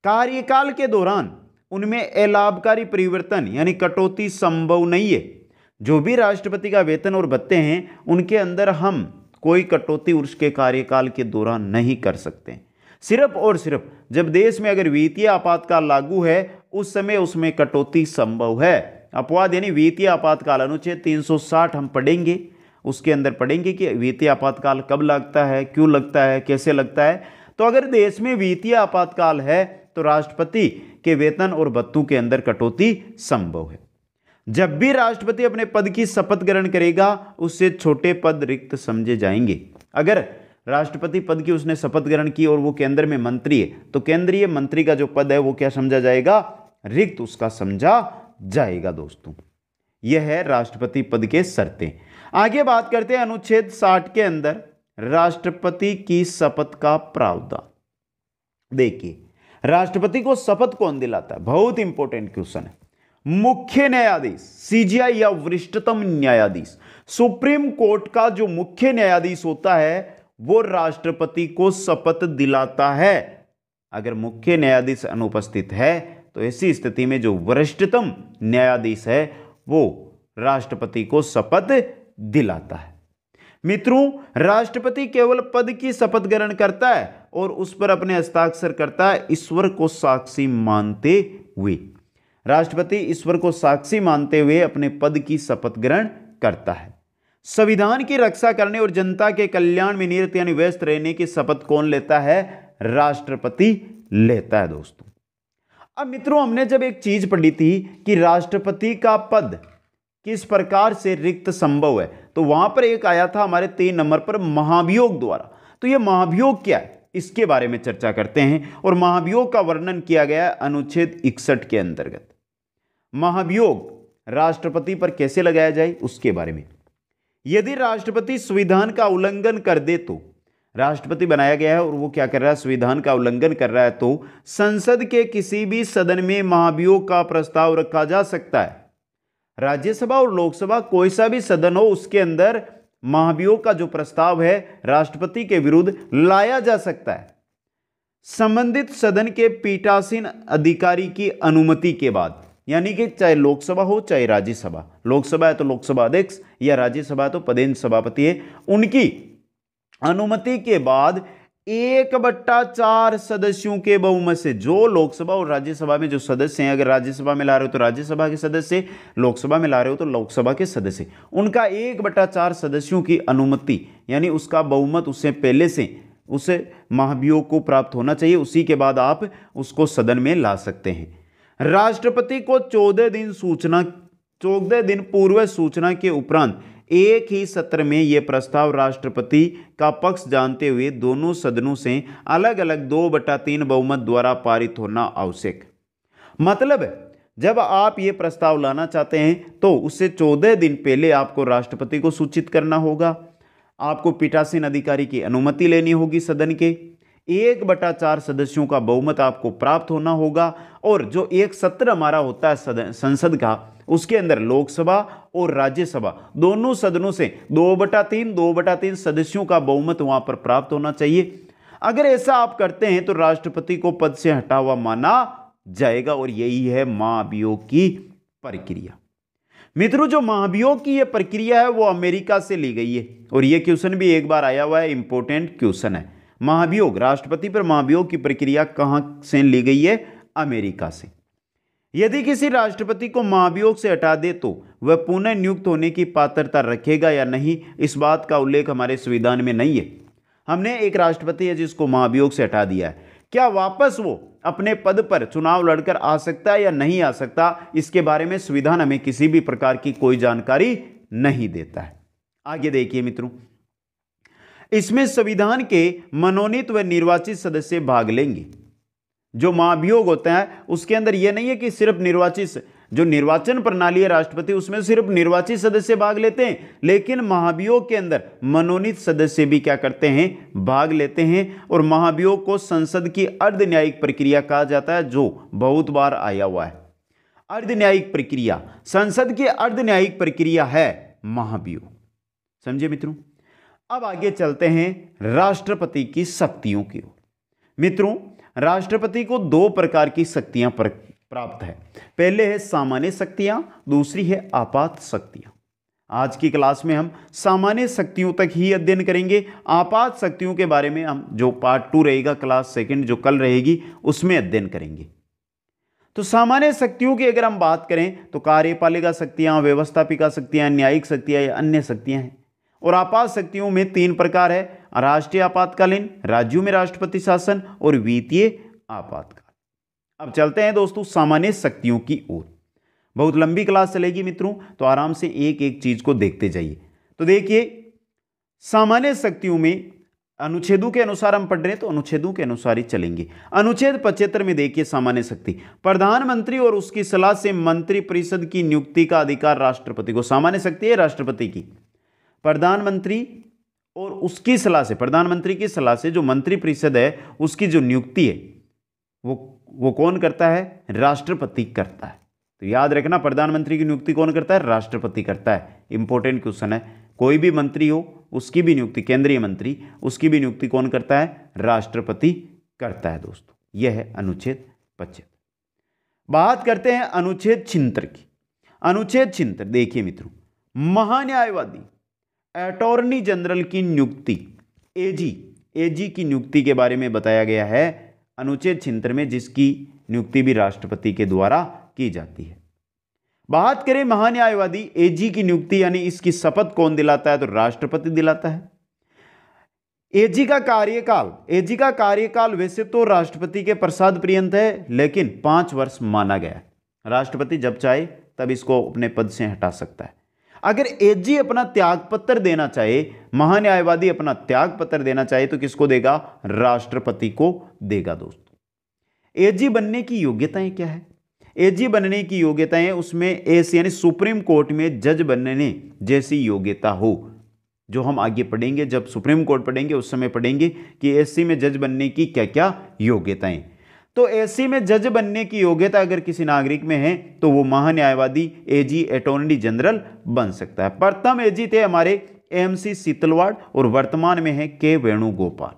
कार्यकाल के दौरान उनमें अलाभकारी परिवर्तन यानी कटौती संभव नहीं है। जो भी राष्ट्रपति का वेतन और भत्ते हैं उनके अंदर हम कोई कटौती उसके कार्यकाल के दौरान नहीं कर सकते। सिर्फ और सिर्फ जब देश में अगर वित्तीय आपातकाल लागू है उस समय उसमें कटौती संभव है। अपवाद यानी वित्तीय आपातकाल अनुच्छेद 360 हम पढ़ेंगे, उसके अंदर पढ़ेंगे कि वित्तीय आपातकाल कब लगता है, क्यों लगता है, कैसे लगता है। तो अगर देश में वित्तीय आपातकाल है तो राष्ट्रपति के वेतन और भत्तों के अंदर कटौती संभव है। जब भी राष्ट्रपति अपने पद की शपथ ग्रहण करेगा उससे छोटे पद रिक्त समझे जाएंगे। अगर राष्ट्रपति पद की उसने शपथ ग्रहण की और वो केंद्र में मंत्री है तो केंद्रीय मंत्री का जो पद है वो क्या समझा जाएगा, रिक्त उसका समझा जाएगा दोस्तों। यह है राष्ट्रपति पद के शर्तें। आगे बात करते हैं अनुच्छेद 60 के अंदर राष्ट्रपति की शपथ का प्रावधान। देखिए, राष्ट्रपति को शपथ कौन दिलाता है, बहुत इंपॉर्टेंट क्वेश्चन है। मुख्य न्यायाधीश, सीजेआई या वरिष्ठतम न्यायाधीश, सुप्रीम कोर्ट का जो मुख्य न्यायाधीश होता है वो राष्ट्रपति को शपथ दिलाता है। अगर मुख्य न्यायाधीश अनुपस्थित है तो ऐसी स्थिति में जो वरिष्ठतम न्यायाधीश है वो राष्ट्रपति को शपथ दिलाता है। मित्रों, राष्ट्रपति केवल पद की शपथ ग्रहण करता है और उस पर अपने हस्ताक्षर करता है ईश्वर को साक्षी मानते हुए। राष्ट्रपति ईश्वर को साक्षी मानते हुए अपने पद की शपथ ग्रहण करता है। संविधान की रक्षा करने और जनता के कल्याण में निरत यानी व्यस्त रहने की शपथ कौन लेता है, राष्ट्रपति लेता है दोस्तों। अब मित्रों, हमने जब एक चीज पढ़ी थी कि राष्ट्रपति का पद किस प्रकार से रिक्त संभव है तो वहां पर एक आया था हमारे 3 नंबर पर महाभियोग द्वारा। तो यह महाभियोग क्या है इसके बारे में चर्चा करते हैं और महाभियोग का वर्णन किया गया है अनुच्छेद 61 के अंतर्गत। महाभियोग राष्ट्रपति पर कैसे लगाया जाए उसके बारे में। यदि राष्ट्रपति संविधान का उल्लंघन कर दे तो, राष्ट्रपति बनाया गया है और वो क्या कर रहा है, संविधान का उल्लंघन कर रहा है, तो संसद के किसी भी सदन में महाभियोग का प्रस्ताव रखा जा सकता है। राज्यसभा और लोकसभा कोई सा भी सदन हो उसके अंदर महाभियोग का जो प्रस्ताव है राष्ट्रपति के विरुद्ध लाया जा सकता है, संबंधित सदन के पीठासीन अधिकारी की अनुमति के बाद। यानी कि चाहे लोकसभा हो चाहे राज्यसभा, लोकसभा है तो लोकसभा अध्यक्ष या राज्यसभा तो पदेन सभापति है, उनकी अनुमति के बाद 1/4 सदस्यों के बहुमत से, जो लोकसभा और राज्यसभा में जो सदस्य हैं, अगर राज्यसभा में ला रहे हो तो राज्यसभा के सदस्य, लोकसभा में ला रहे हो तो लोकसभा के सदस्य, उनका 1/4 सदस्यों की अनुमति यानी उसका बहुमत उससे पहले से उस महाभियोग को प्राप्त होना चाहिए, उसी के बाद आप उसको सदन में ला सकते हैं। राष्ट्रपति को 14 दिन पूर्व सूचना के उपरांत एक ही सत्र में यह प्रस्ताव राष्ट्रपति का पक्ष जानते हुए दोनों सदनों से अलग अलग 2/3 बहुमत द्वारा पारित होना आवश्यक। मतलब जब आप ये प्रस्ताव लाना चाहते हैं तो उससे 14 दिन पहले आपको राष्ट्रपति को सूचित करना होगा, आपको पीठासीन अधिकारी की अनुमति लेनी होगी, सदन के 1/4 सदस्यों का बहुमत आपको प्राप्त होना होगा, और जो एक सत्र हमारा होता है संसद का, उसके अंदर लोकसभा और राज्यसभा दोनों सदनों से 2/3 सदस्यों का बहुमत वहां पर प्राप्त होना चाहिए। अगर ऐसा आप करते हैं तो राष्ट्रपति को पद से हटा हुआ माना जाएगा, और यही है महाभियोग की प्रक्रिया। मित्रों, जो महाभियोग की यह प्रक्रिया है वो अमेरिका से ली गई है, और यह क्वेश्चन भी एक बार आया हुआ है, इंपॉर्टेंट क्वेश्चन है। महाभियोग, राष्ट्रपति पर महाभियोग की प्रक्रिया कहां से ली गई है? अमेरिका से। यदि किसी राष्ट्रपति को महाभियोग से हटा दे तो वह पुनः नियुक्त होने की पात्रता रखेगा या नहीं, इस बात का उल्लेख हमारे संविधान में नहीं है। हमने एक राष्ट्रपति है जिसको महाभियोग से हटा दिया है, क्या वापस वो अपने पद पर चुनाव लड़कर आ सकता है या नहीं आ सकता, इसके बारे में संविधान हमें किसी भी प्रकार की कोई जानकारी नहीं देता है। आगे देखिए मित्रों, इसमें संविधान के मनोनीत व निर्वाचित सदस्य भाग लेंगे। जो महाभियोग होता है उसके अंदर यह नहीं है कि सिर्फ निर्वाचित, जो निर्वाचन प्रणाली है राष्ट्रपति उसमें सिर्फ निर्वाचित सदस्य भाग लेते हैं, लेकिन महाभियोग के अंदर मनोनीत सदस्य भी क्या करते हैं? भाग लेते हैं। और महाभियोग को संसद की अर्धन्यायिक प्रक्रिया कहा जाता है, जो बहुत बार आया हुआ है। अर्धन्यायिक प्रक्रिया, संसद की अर्धन्यायिक प्रक्रिया है महाभियोग। समझे मित्रों? अब आगे चलते हैं राष्ट्रपति की शक्तियों की ओर। मित्रों, राष्ट्रपति को 2 प्रकार की शक्तियां प्राप्त है। पहले है सामान्य शक्तियां, दूसरी है आपात शक्तियां। आज की क्लास में हम सामान्य शक्तियों तक ही अध्ययन करेंगे। आपात शक्तियों के बारे में हम जो पार्ट 2 रहेगा, क्लास सेकंड जो कल रहेगी, उसमें अध्ययन करेंगे। तो सामान्य शक्तियों की अगर हम बात करें तो कार्यपालिका शक्तियां, व्यवस्थापिका शक्तियां, न्यायिक शक्तियां या अन्य शक्तियां हैं। और आपात शक्तियों में 3 प्रकार है, राष्ट्रीय आपातकालीन, राज्यों में राष्ट्रपति शासन और वित्तीय आपातकाल। अब चलते हैं दोस्तों सामान्य शक्तियों की ओर। बहुत लंबी क्लास चलेगी मित्रों, तो आराम से एक एक चीज को देखते जाइए। तो देखिए, सामान्य शक्तियों में अनुच्छेदों के अनुसार हम पढ़ रहे हैं तो अनुच्छेदों के अनुसार ही चलेंगे। अनुच्छेद 75 में देखिए सामान्य शक्ति, प्रधानमंत्री और उसकी सलाह से मंत्रिपरिषद की नियुक्ति का अधिकार राष्ट्रपति को। सामान्य शक्ति है राष्ट्रपति की। प्रधानमंत्री और उसकी सलाह से, प्रधानमंत्री की सलाह से जो मंत्रिपरिषद है उसकी जो नियुक्ति है वो कौन करता है? राष्ट्रपति करता है। तो याद रखना, प्रधानमंत्री की नियुक्ति कौन करता है? राष्ट्रपति करता है। इंपॉर्टेंट क्वेश्चन है। कोई भी मंत्री हो उसकी भी नियुक्ति, केंद्रीय मंत्री, उसकी भी नियुक्ति कौन करता है? राष्ट्रपति करता है दोस्तों। यह है अनुच्छेद 75। बात करते हैं अनुच्छेद 76 की। अनुच्छेद 76 देखिए मित्रों, महान्यायवादी अटॉर्नी जनरल की नियुक्ति, एजी की नियुक्ति के बारे में बताया गया है अनुच्छेद 76 में, जिसकी नियुक्ति भी राष्ट्रपति के द्वारा की जाती है। बात करें महान्यायवादी एजी की नियुक्ति यानी इसकी शपथ कौन दिलाता है? तो राष्ट्रपति दिलाता है। एजी का कार्यकाल वैसे तो राष्ट्रपति के प्रसाद पर्यंत है, लेकिन 5 वर्ष माना गया है। राष्ट्रपति जब चाहे तब इसको अपने पद से हटा सकता है। अगर एजी अपना त्यागपत्र देना चाहे, महान्यायवादी अपना त्यागपत्र देना चाहे, तो किसको देगा? राष्ट्रपति को देगा दोस्तों। एजी बनने की योग्यताएं क्या है? एजी बनने की योग्यताएं, उसमें एस यानी सुप्रीम कोर्ट में जज बनने जैसी योग्यता हो, जो हम आगे पढ़ेंगे। जब सुप्रीम कोर्ट पढ़ेंगे उस समय पढ़ेंगे कि एससी में जज बनने की क्या क्या योग्यताएं। तो एससी में जज बनने की योग्यता अगर किसी नागरिक में है तो वो महान्यायवादी एजी अटॉर्नी जनरल बन सकता है। प्रथम एजी थे हमारे एमसी सीतलवाड़ और वर्तमान में है के वेणुगोपाल।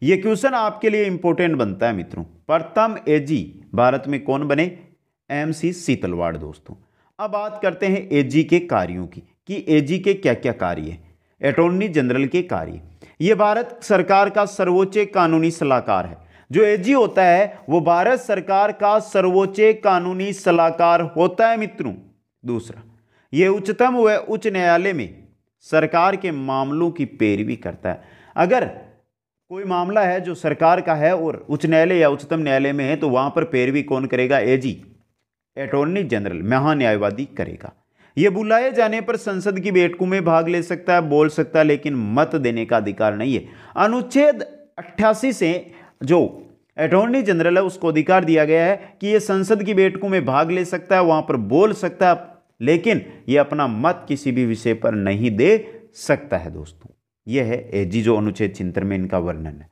यह क्वेश्चन आपके लिए इंपॉर्टेंट बनता है मित्रों। प्रथम एजी भारत में कौन बने? एमसी सीतलवाड़ दोस्तों। अब बात करते हैं एजी के कार्यों की कि एजी के क्या क्या कार्य हैं। अटॉर्नी जनरल के कार्य, ये भारत सरकार का सर्वोच्च कानूनी सलाहकार है। जो एजी होता है वो भारत सरकार का सर्वोच्च कानूनी सलाहकार होता है मित्रों। दूसरा, ये उच्चतम व उच्च न्यायालय में सरकार के मामलों की पैरवी करता है। अगर कोई मामला है जो सरकार का है और उच्च न्यायालय या उच्चतम न्यायालय में है तो वहां पर पैरवी कौन करेगा? एजी, अटॉर्नी जनरल, महान्यायवादी करेगा। यह बुलाए जाने पर संसद की बैठकों में भाग ले सकता है, बोल सकता है, लेकिन मत देने का अधिकार नहीं है। अनुच्छेद 88 से जो अटॉर्नी जनरल है उसको अधिकार दिया गया है कि यह संसद की बैठकों में भाग ले सकता है, वहां पर बोल सकता है, लेकिन यह अपना मत किसी भी विषय पर नहीं दे सकता है दोस्तों। यह है एजी जो अनुच्छेद 76 में इनका वर्णन है।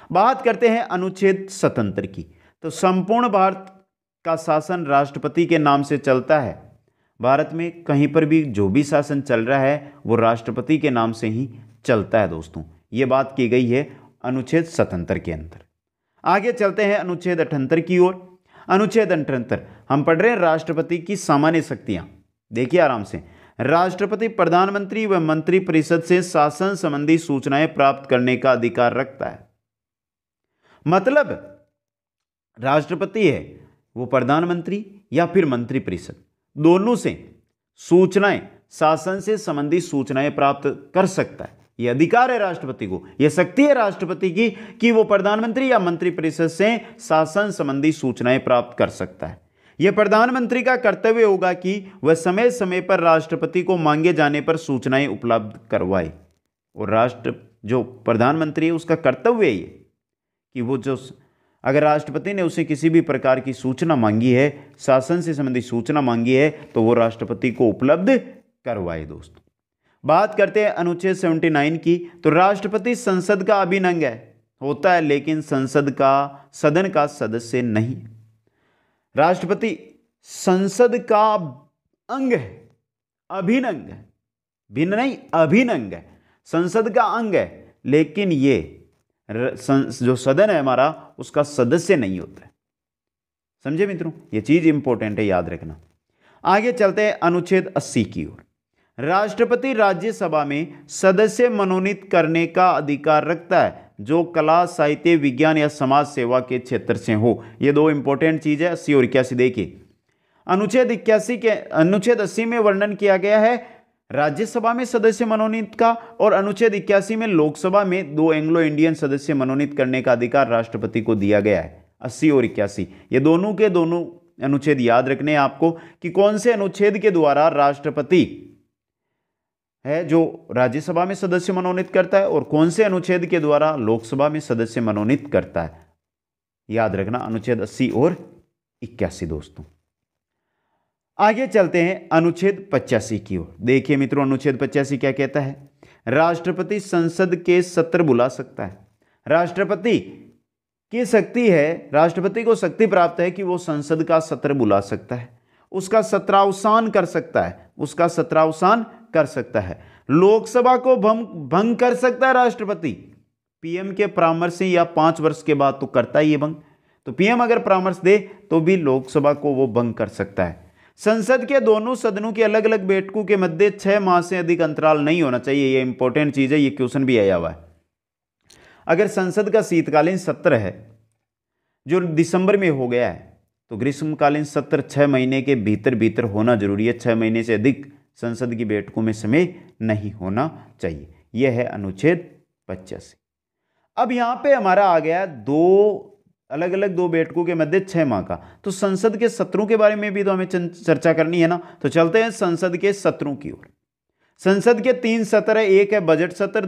बात करते हैं अनुच्छेद 77 की, तो संपूर्ण भारत का शासन राष्ट्रपति के नाम से चलता है। भारत में कहीं पर भी जो भी शासन चल रहा है वो राष्ट्रपति के नाम से ही चलता है दोस्तों। ये बात की गई है अनुच्छेद 77 के अंदर। आगे चलते हैं अनुच्छेद 78 की ओर। अनुच्छेद 78 हम पढ़ रहे हैं राष्ट्रपति की सामान्य शक्तियां। देखिए आराम से, राष्ट्रपति प्रधानमंत्री व मंत्रिपरिषद से शासन संबंधी सूचनाएं प्राप्त करने का अधिकार रखता है। मतलब राष्ट्रपति है वो प्रधानमंत्री या फिर मंत्रिपरिषद दोनों से सूचनाएं, शासन से संबंधित सूचनाएं प्राप्त कर सकता है। यह अधिकार है राष्ट्रपति को, यह शक्ति है राष्ट्रपति की कि वो प्रधानमंत्री या मंत्रिपरिषद से शासन संबंधी सूचनाएं प्राप्त कर सकता है। यह प्रधानमंत्री का कर्तव्य होगा कि वह समय समय पर राष्ट्रपति को मांगे जाने पर सूचनाएं उपलब्ध करवाए। और जो प्रधानमंत्री है उसका कर्तव्य है कि वो जो अगर राष्ट्रपति ने उसे किसी भी प्रकार की सूचना मांगी है, शासन से संबंधित सूचना मांगी है, तो वो राष्ट्रपति को उपलब्ध करवाए दोस्तों। बात करते हैं अनुच्छेद 79 की, तो राष्ट्रपति संसद का अभिन्न अंग होता है, लेकिन संसद का सदन का सदस्य नहीं। राष्ट्रपति संसद का अंग है, अभिन्न अंग है, भिन्न नहीं, अभिन्न अंग है, संसद का अंग है, लेकिन ये जो सदन है हमारा उसका सदस्य नहीं होता है। समझे मित्रों, ये चीज इंपॉर्टेंट है, याद रखना। आगे चलते हैं अनुच्छेद 80 की ओर। राष्ट्रपति राज्यसभा में सदस्य मनोनीत करने का अधिकार रखता है जो कला, साहित्य, विज्ञान या समाज सेवा के क्षेत्र से हो। ये दो इंपॉर्टेंट चीज है। 80 और 81 देखिए, अनुच्छेद 80 में वर्णन किया गया है राज्यसभा में सदस्य मनोनीत का, और अनुच्छेद 81 में लोकसभा में 2 एंग्लो इंडियन सदस्य मनोनीत करने का अधिकार राष्ट्रपति को दिया गया है। 80 और 81 ये दोनों के दोनों अनुच्छेद याद रखने हैं आपको कि कौन से अनुच्छेद के द्वारा राष्ट्रपति है जो राज्यसभा में सदस्य मनोनीत करता है और कौन से अनुच्छेद के द्वारा लोकसभा में सदस्य मनोनीत करता है। याद रखना अनुच्छेद 80 और 81 दोस्तों। आगे चलते हैं अनुच्छेद 85 की ओर। देखिए मित्रों, अनुच्छेद 85 क्या कहता है? राष्ट्रपति संसद के सत्र बुला सकता है। राष्ट्रपति की शक्ति है, राष्ट्रपति को शक्ति प्राप्त है कि वो संसद का सत्र बुला सकता है, उसका सत्रावसान कर सकता है, उसका सत्रावसान कर सकता है। लोकसभा को भंग कर सकता है राष्ट्रपति पीएम के परामर्श से, या 5 वर्ष के बाद तो करता ही है भंग। तो पीएम अगर परामर्श दे तो भी लोकसभा को वो भंग कर सकता है। संसद के दोनों सदनों की अलग अलग बैठकों के मध्य 6 माह से अधिक अंतराल नहीं होना चाहिए। ये इंपॉर्टेंट चीज है, ये क्वेश्चन भी आया हुआ है। अगर संसद का शीतकालीन सत्र है जो दिसंबर में हो गया है, तो ग्रीष्मकालीन सत्र 6 महीने के भीतर भीतर होना जरूरी है। 6 महीने से अधिक संसद की बैठकों में समय नहीं होना चाहिए। यह है अनुच्छेद 85। अब यहां पे हमारा आ गया 2 अलग अलग 2 बैठकों के मध्य 6 माह का। तो संसद के सत्रों के बारे में भी तो हमें चर्चा करनी है ना। तो चलते हैं संसद के सत्रों की ओर। संसद के 3 सत्र है। एक है बजट सत्र,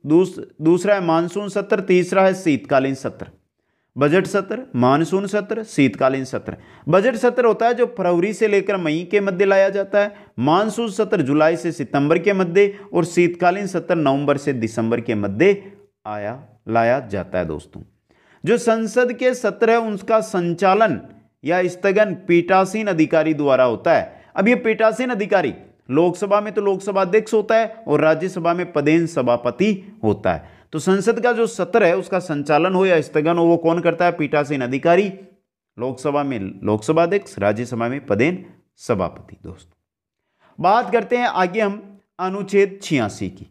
दूसरा है मानसून सत्र, तीसरा है शीतकालीन सत्र। बजट सत्र, मानसून सत्र, शीतकालीन सत्र। बजट सत्र होता है जो फरवरी से लेकर मई के मध्य लाया जाता है। मानसून सत्र जुलाई से सितंबर के मध्य, और शीतकालीन सत्र नवंबर से दिसंबर के मध्य लाया जाता है दोस्तों। जो संसद के सत्र है उनका संचालन या स्थगन पीठासीन अधिकारी द्वारा होता है। अब ये पीठासीन अधिकारी लोकसभा में तो लोकसभा अध्यक्ष होता है और राज्यसभा में पदेन सभापति होता है। तो संसद का जो सत्र है उसका संचालन हो या स्थगन हो वो कौन करता है? पीठासीन अधिकारी। लोकसभा में लोकसभा अध्यक्ष, राज्यसभा में पदेन सभापति। दोस्तों बात करते हैं आगे हम अनुच्छेद 86 की।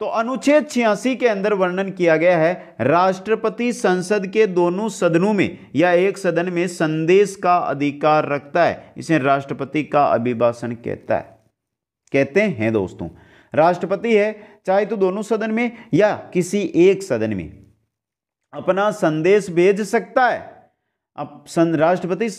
तो अनुच्छेद 86 के अंदर वर्णन किया गया है राष्ट्रपति संसद के दोनों सदनों में या एक सदन में संदेश का अधिकार रखता है। इसे राष्ट्रपति का अभिभाषण कहते हैं दोस्तों। राष्ट्रपति है चाहे तो दोनों सदन में या किसी एक सदन में अपना संदेश भेज सकता है। अब राष्ट्रपति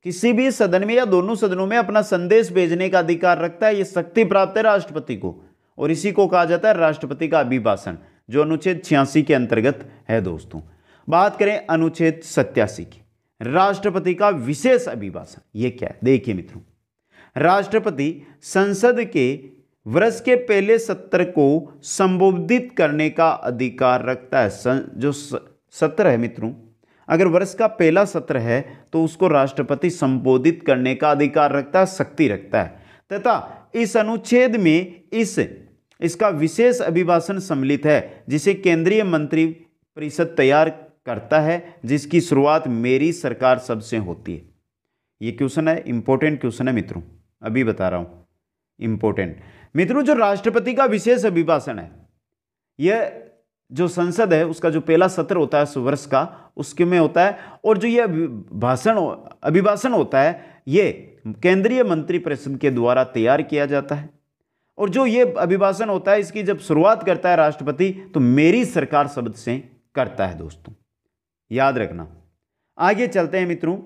किसी भी सदन में या दोनों सदनों में अपना संदेश भेजने का अधिकार रखता है। यह शक्ति प्राप्त है राष्ट्रपति को और इसी को कहा जाता है राष्ट्रपति का अभिभाषण, जो अनुच्छेद 86 के अंतर्गत है। दोस्तों बात करें अनुच्छेद 87 की, राष्ट्रपति का विशेष अभिभाषण। यह क्या है? देखिए मित्रों, राष्ट्रपति संसद के वर्ष के पहले सत्र को संबोधित करने का अधिकार रखता है। जो सत्र है मित्रों, अगर वर्ष का पहला सत्र है तो उसको राष्ट्रपति संबोधित करने का अधिकार रखता है, शक्ति रखता है। तथा इस अनुच्छेद में इसका विशेष अभिभाषण सम्मिलित है जिसे केंद्रीय मंत्री परिषद तैयार करता है, जिसकी शुरुआत मेरी सरकार शब्द से होती है। ये क्वेश्चन है, इंपॉर्टेंट क्वेश्चन है मित्रों, अभी बता रहा हूं, इंपॉर्टेंट मित्रों। जो राष्ट्रपति का विशेष अभिभाषण है, यह जो संसद है उसका जो पहला सत्र होता है वर्ष का, उसके में होता है। और जो ये अभिभाषण होता है ये केंद्रीय मंत्री परिषद के द्वारा तैयार किया जाता है। और जो ये अभिभाषण होता है इसकी जब शुरुआत करता है राष्ट्रपति तो मेरी सरकार शब्द से करता है। दोस्तों याद रखना। आगे चलते हैं मित्रों,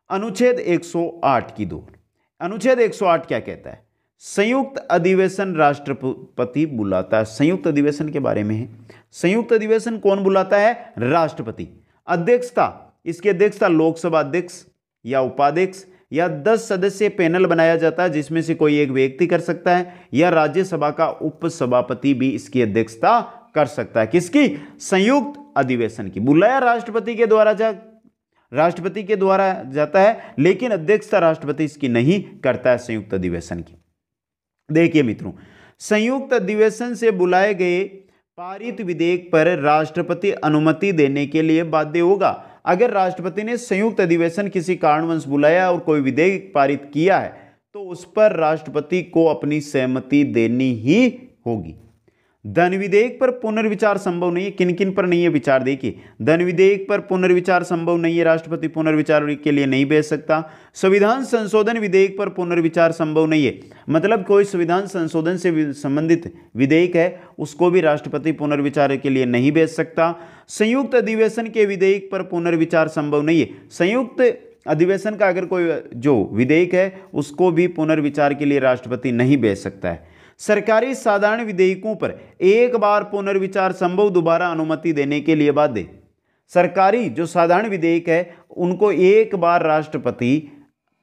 अनुच्छेद 108 की दौर। अनुच्छेद 108 क्या कहता है? संयुक्त अधिवेशन राष्ट्रपति बुलाता है। संयुक्त अधिवेशन के बारे में है। संयुक्त अधिवेशन कौन बुलाता है? राष्ट्रपति। अध्यक्षता, इसकी अध्यक्षता लोकसभा अध्यक्ष या उपाध्यक्ष या 10 सदस्यीय पैनल बनाया जाता है जिसमें से कोई एक व्यक्ति कर सकता है, या राज्यसभा का उपसभापति भी इसकी अध्यक्षता कर सकता है। किसकी? संयुक्त अधिवेशन की। बुलाया राष्ट्रपति के द्वारा जाता है, लेकिन अध्यक्षता राष्ट्रपति इसकी नहीं करता है संयुक्त अधिवेशन की। देखिए मित्रों, संयुक्त अधिवेशन से बुलाए गए पारित विधेयक पर राष्ट्रपति अनुमति देने के लिए बाध्य होगा। अगर राष्ट्रपति ने संयुक्त अधिवेशन किसी कारणवश बुलाया और कोई विधेयक पारित किया है तो उस पर राष्ट्रपति को अपनी सहमति देनी ही होगी। धन विधेयक पर पुनर्विचार संभव नहीं है। किन किन पर नहीं है विचार? देखिए, धन विधेयक पर पुनर्विचार संभव नहीं है, राष्ट्रपति पुनर्विचार के लिए नहीं भेज सकता। संविधान संशोधन विधेयक पर पुनर्विचार संभव नहीं है, मतलब कोई संविधान संशोधन से संबंधित विधेयक है उसको भी राष्ट्रपति पुनर्विचार के लिए नहीं भेज सकता। संयुक्त अधिवेशन के विधेयक पर पुनर्विचार संभव नहीं है। संयुक्त अधिवेशन का अगर कोई जो विधेयक है उसको भी पुनर्विचार के लिए राष्ट्रपति नहीं भेज सकता है। सरकारी साधारण विधेयकों पर एक बार पुनर्विचार संभव, दोबारा अनुमति देने के लिए बाध्य। सरकारी जो साधारण विधेयक है उनको एक बार राष्ट्रपति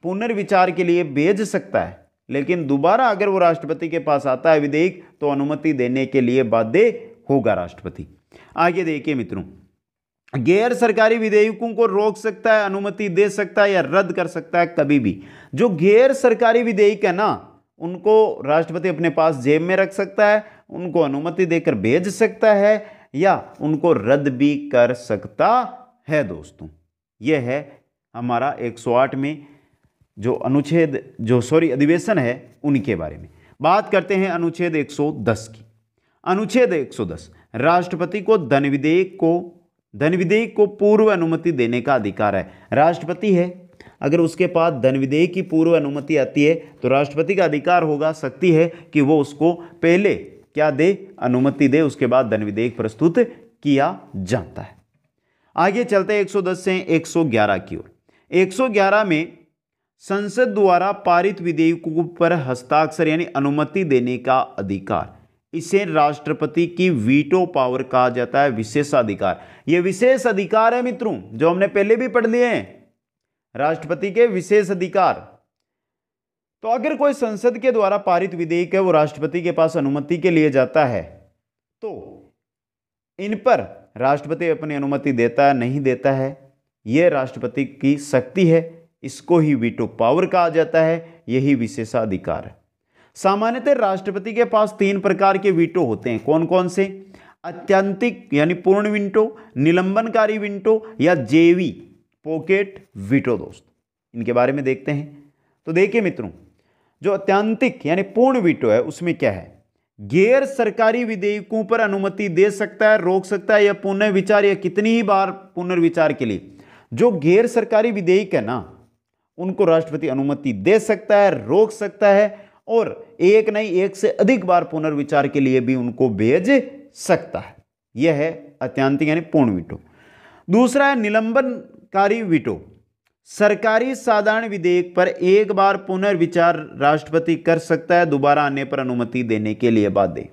पुनर्विचार के लिए भेज सकता है, लेकिन दोबारा अगर वो राष्ट्रपति के पास आता है विधेयक तो अनुमति देने के लिए बाध्य होगा राष्ट्रपति। आगे देखिए मित्रों, गैर सरकारी विधेयकों को रोक सकता है, अनुमति दे सकता है या रद्द कर सकता है कभी भी। जो गैर सरकारी विधेयक है ना, उनको राष्ट्रपति अपने पास जेब में रख सकता है, उनको अनुमति देकर भेज सकता है या उनको रद्द भी कर सकता है। दोस्तों यह है हमारा 108 में जो अधिवेशन है उनके बारे में। बात करते हैं अनुच्छेद 110 की। अनुच्छेद 110, राष्ट्रपति को धन विधेयक को पूर्व अनुमति देने का अधिकार है। राष्ट्रपति है, अगर उसके पास धन विधेयक की पूर्व अनुमति आती है तो राष्ट्रपति का अधिकार होगा, शक्ति है कि वो उसको पहले क्या दे? अनुमति दे, उसके बाद धन विधेयक प्रस्तुत किया जाता है। आगे चलते हैं 110 से 111 की ओर। 111 में संसद द्वारा पारित विधेयकों पर हस्ताक्षर यानी अनुमति देने का अधिकार, इसे राष्ट्रपति की वीटो पावर कहा जाता है, विशेषाधिकार। यह विशेष अधिकार है मित्रों, जो हमने पहले भी पढ़ लिए हैं, राष्ट्रपति के विशेष अधिकार। तो अगर कोई संसद के द्वारा पारित विधेयक है वो राष्ट्रपति के पास अनुमति के लिए जाता है तो इन पर राष्ट्रपति अपनी अनुमति देता है नहीं देता है, यह राष्ट्रपति की शक्ति है, इसको ही वीटो पावर कहा जाता है, यही विशेषाधिकार है। सामान्यतः राष्ट्रपति के पास 3 प्रकार के वीटो होते हैं। कौन कौन से? अत्यंतिक यानी पूर्ण वीटो, निलंबनकारी वीटो या जेवी पॉकेट वीटो दोस्त, इनके बारे में देखते हैं। तो देखिए मित्रों, जो अत्यंतिक यानी पूर्ण वीटो है उसमें क्या है, गैर सरकारी विधेयकों पर अनुमति दे सकता है, रोक सकता है या पुनर्विचार या कितनी ही बार पुनर्विचार के लिए। जो गैर सरकारी विधेयक है ना, उनको राष्ट्रपति अनुमति दे सकता है, रोक सकता है और एक नहीं एक से अधिक बार पुनर्विचार के लिए भी उनको भेज सकता है। यह है अत्यंतिक यानी पूर्ण वीटो। दूसरा है निलंबनकारी वीटो। सरकारी साधारण विधेयक पर एक बार पुनर्विचार राष्ट्रपति कर सकता है, दोबारा आने पर अनुमति देने के लिए बाध्य।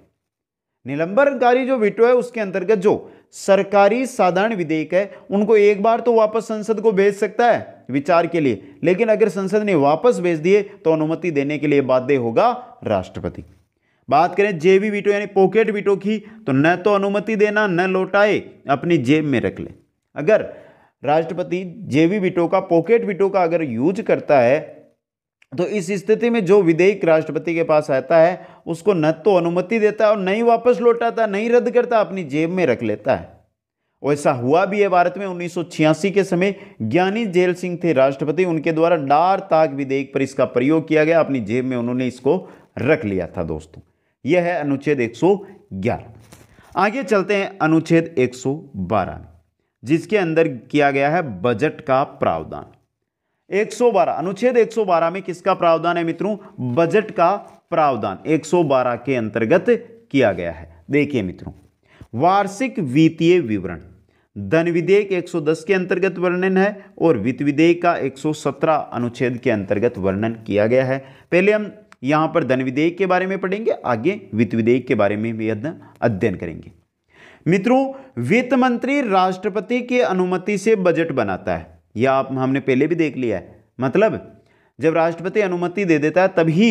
निलंबनकारी जो वीटो है उसके अंतर्गत जो सरकारी साधारण विधेयक है उनको एक बार तो वापस संसद को भेज सकता है विचार के लिए, लेकिन अगर संसद ने वापस भेज दिए तो अनुमति देने के लिए बाध्य होगा राष्ट्रपति। बात करें जेबी वीटो यानी पॉकेट वीटो की, तो न तो अनुमति देना न लौटाए, अपनी जेब में रख ले। अगर राष्ट्रपति जेबी वीटो का, पॉकेट वीटो का अगर यूज करता है तो इस स्थिति में जो विधेयक राष्ट्रपति के पास आता है उसको न तो अनुमति देता है और नहीं वापस लौटाता, नहीं रद्द करता, अपनी जेब में रख लेता है। ऐसा हुआ भी है भारत में 1986 के समय ज्ञानी जेल सिंह थे राष्ट्रपति, उनके द्वारा डार ताक विधेयक पर इसका प्रयोग किया गया, अपनी जेब में उन्होंने इसको रख लिया था दोस्तों। यह है अनुच्छेद 111। आगे चलते हैं अनुच्छेद 112 में, जिसके अंदर किया गया है बजट का प्रावधान। 112 अनुच्छेद 112 में किसका प्रावधान है मित्रों, बजट का प्रावधान 112 के अंतर्गत किया गया है। देखिए मित्रों, वार्षिक वित्तीय विवरण धन विधेयक 110 के अंतर्गत वर्णन है और वित्त विधेयक का 117 अनुच्छेद के अंतर्गत वर्णन किया गया है। पहले हम यहां पर धन विधेयक के बारे में पढ़ेंगे, आगे वित्त विधेयक के बारे में भी अध्ययन करेंगे। मित्रों, वित्त मंत्री राष्ट्रपति की अनुमति से बजट बनाता है, यह हमने पहले भी देख लिया है। मतलब जब राष्ट्रपति अनुमति दे देता है तभी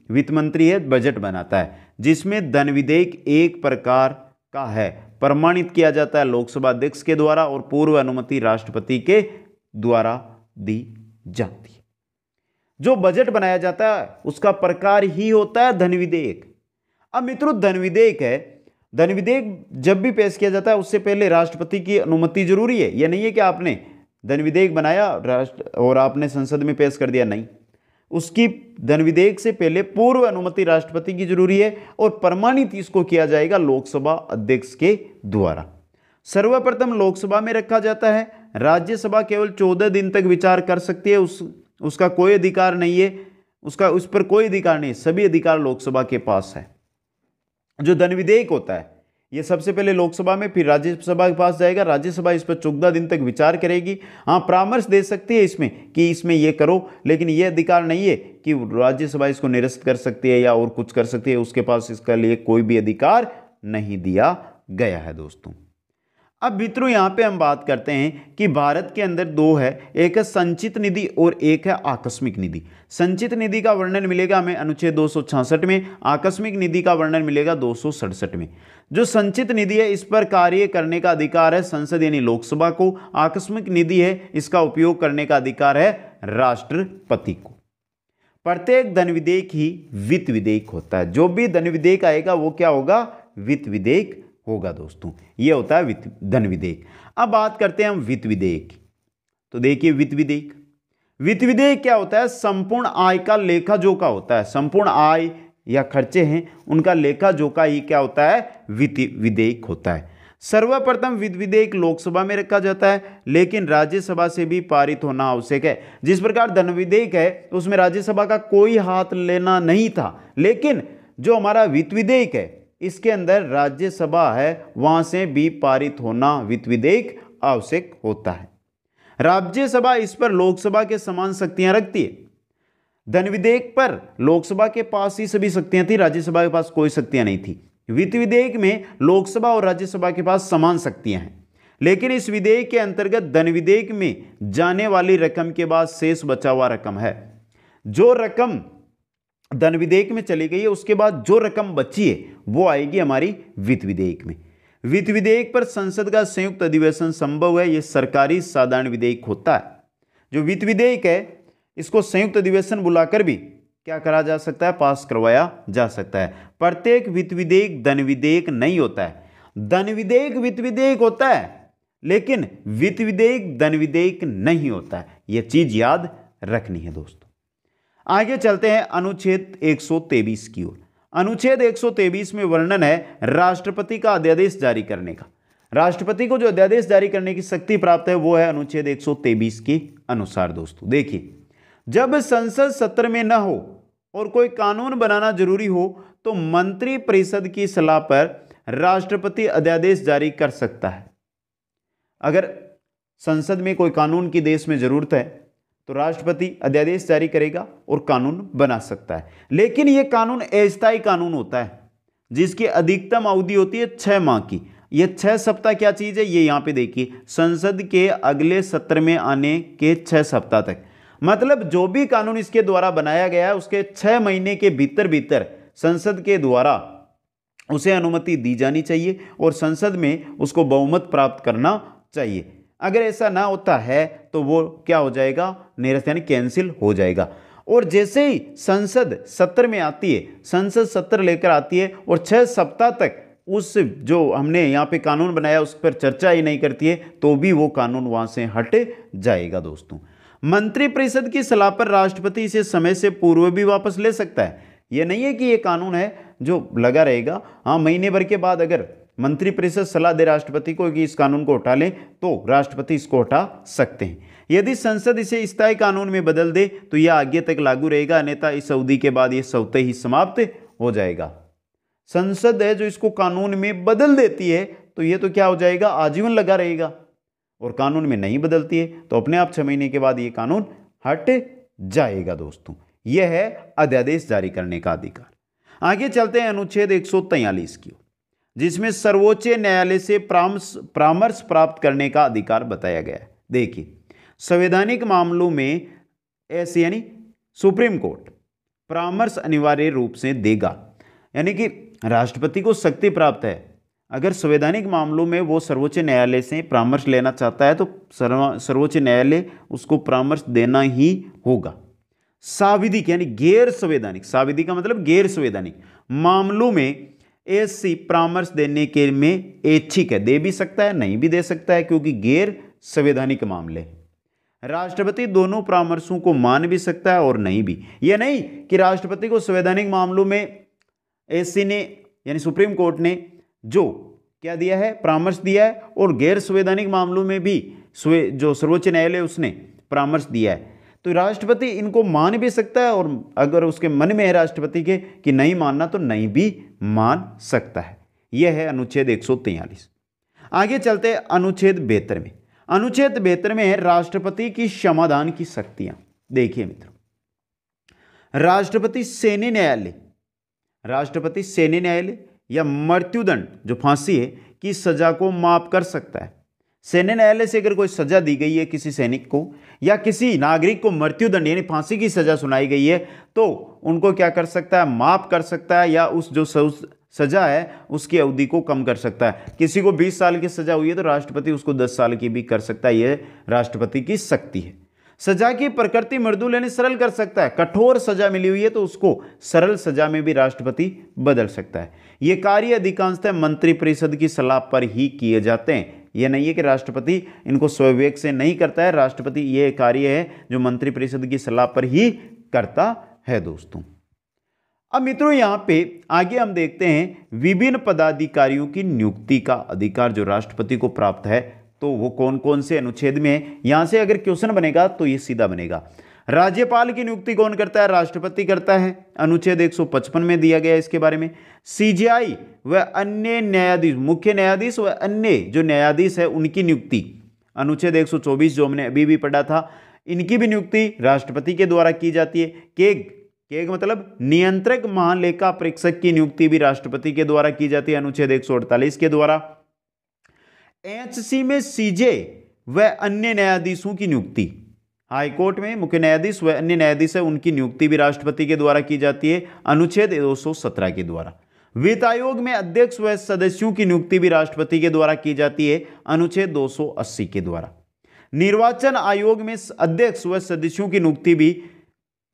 वित्त मंत्री है बजट बनाता है, जिसमें धन विधेयक एक प्रकार का है, प्रमाणित किया जाता है लोकसभा अध्यक्ष के द्वारा और पूर्व अनुमति राष्ट्रपति के द्वारा दी जाती है। जो बजट बनाया जाता है उसका प्रकार ही होता है धन विधेयक। अब मित्रों, धन विधेयक है, धन विधेयक जब भी पेश किया जाता है उससे पहले राष्ट्रपति की अनुमति जरूरी है। यह नहीं है कि आपने धन विधेयक बनाया और आपने संसद में पेश कर दिया, नहीं, उसकी धन विधेयक से पहले पूर्व अनुमति राष्ट्रपति की जरूरी है और प्रमाणित इसको किया जाएगा लोकसभा अध्यक्ष के द्वारा। सर्वप्रथम लोकसभा में रखा जाता है, राज्यसभा केवल 14 दिन तक विचार कर सकती है, उसका कोई अधिकार नहीं है, उस पर कोई अधिकार नहीं है, सभी अधिकार लोकसभा के पास है। जो धन विधेयक होता है ये सबसे पहले लोकसभा में फिर राज्यसभा के पास जाएगा, राज्यसभा इस पर 14 दिन तक विचार करेगी। हाँ, परामर्श दे सकती है इसमें कि इसमें ये करो, लेकिन ये अधिकार नहीं है कि राज्यसभा इसको निरस्त कर सकती है या और कुछ कर सकती है, उसके पास इसके लिए कोई भी अधिकार नहीं दिया गया है दोस्तों। अब मित्रों, यहाँ पे हम बात करते हैं कि भारत के अंदर दो है, एक है संचित निधि और एक है आकस्मिक निधि। संचित निधि का वर्णन मिलेगा हमें अनुच्छेद 266 में, आकस्मिक निधि का वर्णन मिलेगा 267 में। जो संचित निधि है इस पर कार्य करने का अधिकार है संसद यानी लोकसभा को, आकस्मिक निधि है इसका उपयोग करने का अधिकार है राष्ट्रपति को। प्रत्येक धन विधेयक ही वित्त विधेयक होता है, जो भी धन विधेयक आएगा वो क्या होगा, वित्त विधेयक होगा दोस्तों। ये होता है धन विधेयक। अब बात करते हैं हम वित्त विधेयक। तो देखिए वित्त विधेयक, वित्त विधेयक क्या होता है, संपूर्ण आय का लेखा जोखा होता है। संपूर्ण आय या खर्चे हैं उनका लेखा जोखा ही क्या होता है, वित्त विधेयक होता है। सर्वप्रथम वित्त विधेयक लोकसभा में रखा जाता है, लेकिन राज्यसभा से भी पारित होना आवश्यक है। जिस प्रकार धन विधेयक है उसमें राज्यसभा का कोई हाथ लेना नहीं था, लेकिन जो हमारा वित्त विधेयक है इसके अंदर राज्यसभा है, वहां से भी पारित होना वित्त विधेयक आवश्यक होता है। राज्यसभा इस पर लोकसभा के समान शक्तियां रखती है। धन विधेयक पर लोकसभा के पास ही सभी शक्तियां थी, राज्यसभा के पास कोई शक्तियां नहीं थी। वित्त विधेयक में लोकसभा और राज्यसभा के पास समान शक्तियां हैं, लेकिन इस विधेयक के अंतर्गत धन विधेयक में जाने वाली रकम के बाद शेष बचा हुआ रकम है, जो रकम धन विधेयक में चली गई है उसके बाद जो रकम बची है वो आएगी हमारी वित्त विधेयक में। वित्त विधेयक पर संसद का संयुक्त अधिवेशन संभव है, यह सरकारी साधारण विधेयक होता है। जो वित्त विधेयक है इसको संयुक्त अधिवेशन बुलाकर भी क्या करा जा सकता है, पास करवाया जा सकता है। प्रत्येक वित्त विधेयक धन विधेयक नहीं होता है। धन विधेयक वित्त विधेयक होता है, लेकिन वित्त विधेयक धन विधेयक नहीं होता है। यह चीज याद रखनी है दोस्तों। आगे चलते हैं अनुच्छेद 123 की ओर। अनुच्छेद 123 में वर्णन है राष्ट्रपति का अध्यादेश जारी करने का। राष्ट्रपति को जो अध्यादेश जारी करने की शक्ति प्राप्त है वो है अनुच्छेद 123 के अनुसार। दोस्तों देखिए, जब संसद सत्र में न हो और कोई कानून बनाना जरूरी हो तो मंत्री परिषद की सलाह पर राष्ट्रपति अध्यादेश जारी कर सकता है। अगर संसद में कोई कानून की देश में जरूरत है तो राष्ट्रपति अध्यादेश जारी करेगा और कानून बना सकता है। लेकिन यह कानून अस्थायी कानून होता है जिसकी अधिकतम अवधि होती है 6 माह की। यह 6 सप्ताह क्या चीज है, ये यहां पे देखिए, संसद के अगले सत्र में आने के 6 सप्ताह तक, मतलब जो भी कानून इसके द्वारा बनाया गया है उसके 6 महीने के भीतर भीतर संसद के द्वारा उसे अनुमति दी जानी चाहिए और संसद में उसको बहुमत प्राप्त करना चाहिए। अगर ऐसा ना होता है तो वो क्या हो जाएगा, निरस्त यानी कैंसिल हो जाएगा। और जैसे ही संसद सत्र में आती है, संसद सत्र लेकर आती है और 6 सप्ताह तक उस जो हमने यहाँ पे कानून बनाया उस पर चर्चा ही नहीं करती है तो भी वो कानून वहां से हट जाएगा। दोस्तों, मंत्रिपरिषद की सलाह पर राष्ट्रपति इसे समय से पूर्व भी वापस ले सकता है। यह नहीं है कि ये कानून है जो लगा रहेगा। हाँ, महीने भर के बाद अगर मंत्रिपरिषद सलाह दे राष्ट्रपति को कि इस कानून को हटा लें तो राष्ट्रपति इसको हटा सकते हैं। यदि संसद इसे स्थायी कानून में बदल दे तो यह आगे तक लागू रहेगा, अन्यथा इस अवधि के बाद यह स्वतः ही समाप्त हो जाएगा। संसद है जो इसको कानून में बदल देती है तो यह तो क्या हो जाएगा, आजीवन लगा रहेगा। और कानून में नहीं बदलती है तो अपने आप 6 महीने के बाद यह कानून हट जाएगा। दोस्तों, यह है अध्यादेश जारी करने का अधिकार। आगे चलते हैं अनुच्छेद 143 की, जिसमें सर्वोच्च न्यायालय से परामर्श प्राप्त करने का अधिकार बताया गया है। देखिए, संवैधानिक मामलों में ऐसे यानी सुप्रीम कोर्ट परामर्श अनिवार्य रूप से देगा, यानी कि राष्ट्रपति को शक्ति प्राप्त है। अगर संवैधानिक मामलों में वो सर्वोच्च न्यायालय से परामर्श लेना चाहता है तो सर्वोच्च न्यायालय उसको परामर्श देना ही होगा। सांविधिक यानी गैर संवैधानिक, सांविधिक का मतलब गैर संवैधानिक मामलों में ऐसी परामर्श देने के में ऐच्छिक है, दे भी सकता है नहीं भी दे सकता है, क्योंकि गैर संवैधानिक मामले। राष्ट्रपति दोनों परामर्शों को मान भी सकता है और नहीं भी। यह नहीं कि राष्ट्रपति को संवैधानिक मामलों में एससी ने यानी सुप्रीम कोर्ट ने जो क्या दिया है, परामर्श दिया है, और गैर संवैधानिक मामलों में भी जो सर्वोच्च न्यायालय उसने परामर्श दिया है, तो राष्ट्रपति इनको मान भी सकता है और अगर उसके मन में है राष्ट्रपति के कि नहीं मानना तो नहीं भी मान सकता है। यह है अनुच्छेद 143। आगे चलते हैं अनुच्छेद 72 में। अनुच्छेद 72 में है राष्ट्रपति की क्षमादान की शक्तियां। देखिए मित्रों, राष्ट्रपति सैन्य न्यायालय या मृत्युदंड जो फांसी है की सजा को माफ कर सकता है। सैन्य न्यायालय से अगर कोई सजा दी गई है किसी सैनिक को या किसी नागरिक को मृत्युदंड यानी फांसी की सजा सुनाई गई है तो उनको क्या कर सकता है, माफ कर सकता है, या उस जो सजा है उसकी अवधि को कम कर सकता है। किसी को 20 साल की सजा हुई है तो राष्ट्रपति उसको 10 साल की भी कर सकता है। यह राष्ट्रपति की शक्ति है। सजा की प्रकृति मृदुल यानी सरल कर सकता है। कठोर सजा मिली हुई है तो उसको सरल सजा में भी राष्ट्रपति बदल सकता है। ये कार्य अधिकांशतः मंत्रिपरिषद की सलाह पर ही किए जाते हैं। यह नहीं है कि राष्ट्रपति इनको स्वविवेक से नहीं करता है, राष्ट्रपति ये कार्य है जो मंत्रिपरिषद की सलाह पर ही करता है। दोस्तों, अब मित्रों यहाँ पे आगे हम देखते हैं विभिन्न पदाधिकारियों की नियुक्ति का अधिकार जो राष्ट्रपति को प्राप्त है, तो वो कौन कौन से अनुच्छेद में है। यहां से अगर क्वेश्चन बनेगा तो ये सीधा बनेगा। राज्यपाल की नियुक्ति कौन करता है, राष्ट्रपति करता है, अनुच्छेद 155 में दिया गया है इसके बारे में। सीजेआई व अन्य न्यायाधीश, मुख्य न्यायाधीश व अन्य जो न्यायाधीश है उनकी नियुक्ति, अनुच्छेद 124 जो हमने अभी भी पढ़ा था, इनकी भी नियुक्ति राष्ट्रपति के द्वारा की जाती है। केग मतलब नियंत्रक महालेखा परीक्षक की नियुक्ति भी राष्ट्रपति के द्वारा की जाती है, अनुच्छेद 148 के द्वारा। एचसी में सीजे व अन्य न्यायाधीशों की नियुक्ति, हाईकोर्ट में मुख्य न्यायाधीश व अन्य न्यायाधीश है उनकी नियुक्ति भी राष्ट्रपति के द्वारा की जाती है, अनुच्छेद 217 के द्वारा। वित्त आयोग में अध्यक्ष व सदस्यों की नियुक्ति भी राष्ट्रपति के द्वारा की जाती है, अनुच्छेद 280 के द्वारा। निर्वाचन आयोग में अध्यक्ष व सदस्यों की नियुक्ति भी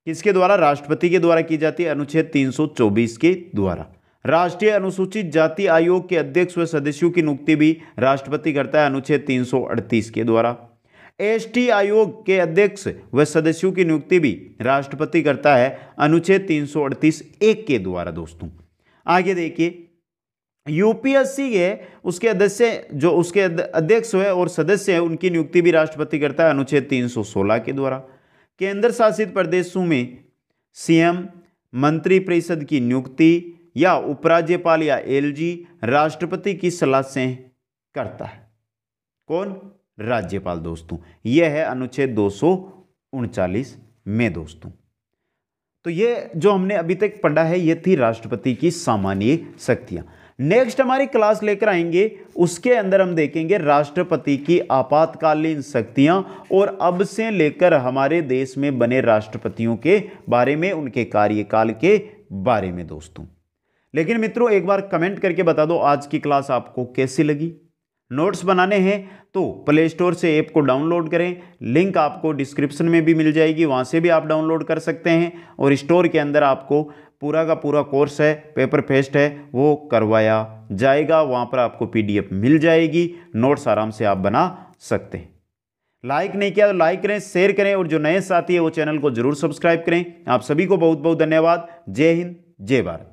किसके द्वारा, राष्ट्रपति के द्वारा की जाती है, अनुच्छेद 324 के द्वारा। राष्ट्रीय अनुसूचित जाति आयोग के अध्यक्ष व सदस्यों की नियुक्ति भी राष्ट्रपति करता है अनुच्छेद 338 के द्वारा। एसटी आयोग के अध्यक्ष व सदस्यों की नियुक्ति भी राष्ट्रपति करता है अनुच्छेद 338(1) के द्वारा। दोस्तों आगे देखिए, यूपीएससी के उसके अध्यक्ष है और सदस्य है उनकी नियुक्ति भी राष्ट्रपति करता है अनुच्छेद 316 के द्वारा। केंद्र शासित प्रदेशों में सीएम, मंत्रिपरिषद की नियुक्ति या उपराज्यपाल या एलजी राष्ट्रपति की सलाह से करता है। कौन? राज्यपाल। दोस्तों यह है अनुच्छेद 239 में। दोस्तों तो ये जो हमने अभी तक पढ़ा है ये थी राष्ट्रपति की सामान्य शक्तियां। नेक्स्ट हमारी क्लास लेकर आएंगे, उसके अंदर हम देखेंगे राष्ट्रपति की आपातकालीन शक्तियां और अब से लेकर हमारे देश में बने राष्ट्रपतियों के बारे में, उनके कार्यकाल के बारे में। दोस्तों लेकिन मित्रों एक बार कमेंट करके बता दो आज की क्लास आपको कैसी लगी। नोट्स बनाने हैं तो प्ले स्टोर से ऐप को डाउनलोड करें, लिंक आपको डिस्क्रिप्शन में भी मिल जाएगी, वहां से भी आप डाउनलोड कर सकते हैं। और स्टोर के अंदर आपको पूरा का पूरा कोर्स है, पेपर पेस्ट है, वो करवाया जाएगा। वहां पर आपको पीडीएफ मिल जाएगी, नोट्स आराम से आप बना सकते हैं। लाइक नहीं किया तो लाइक करें, शेयर करें और जो नए साथी है वो चैनल को जरूर सब्सक्राइब करें। आप सभी को बहुत बहुत धन्यवाद। जय हिंद, जय भारत।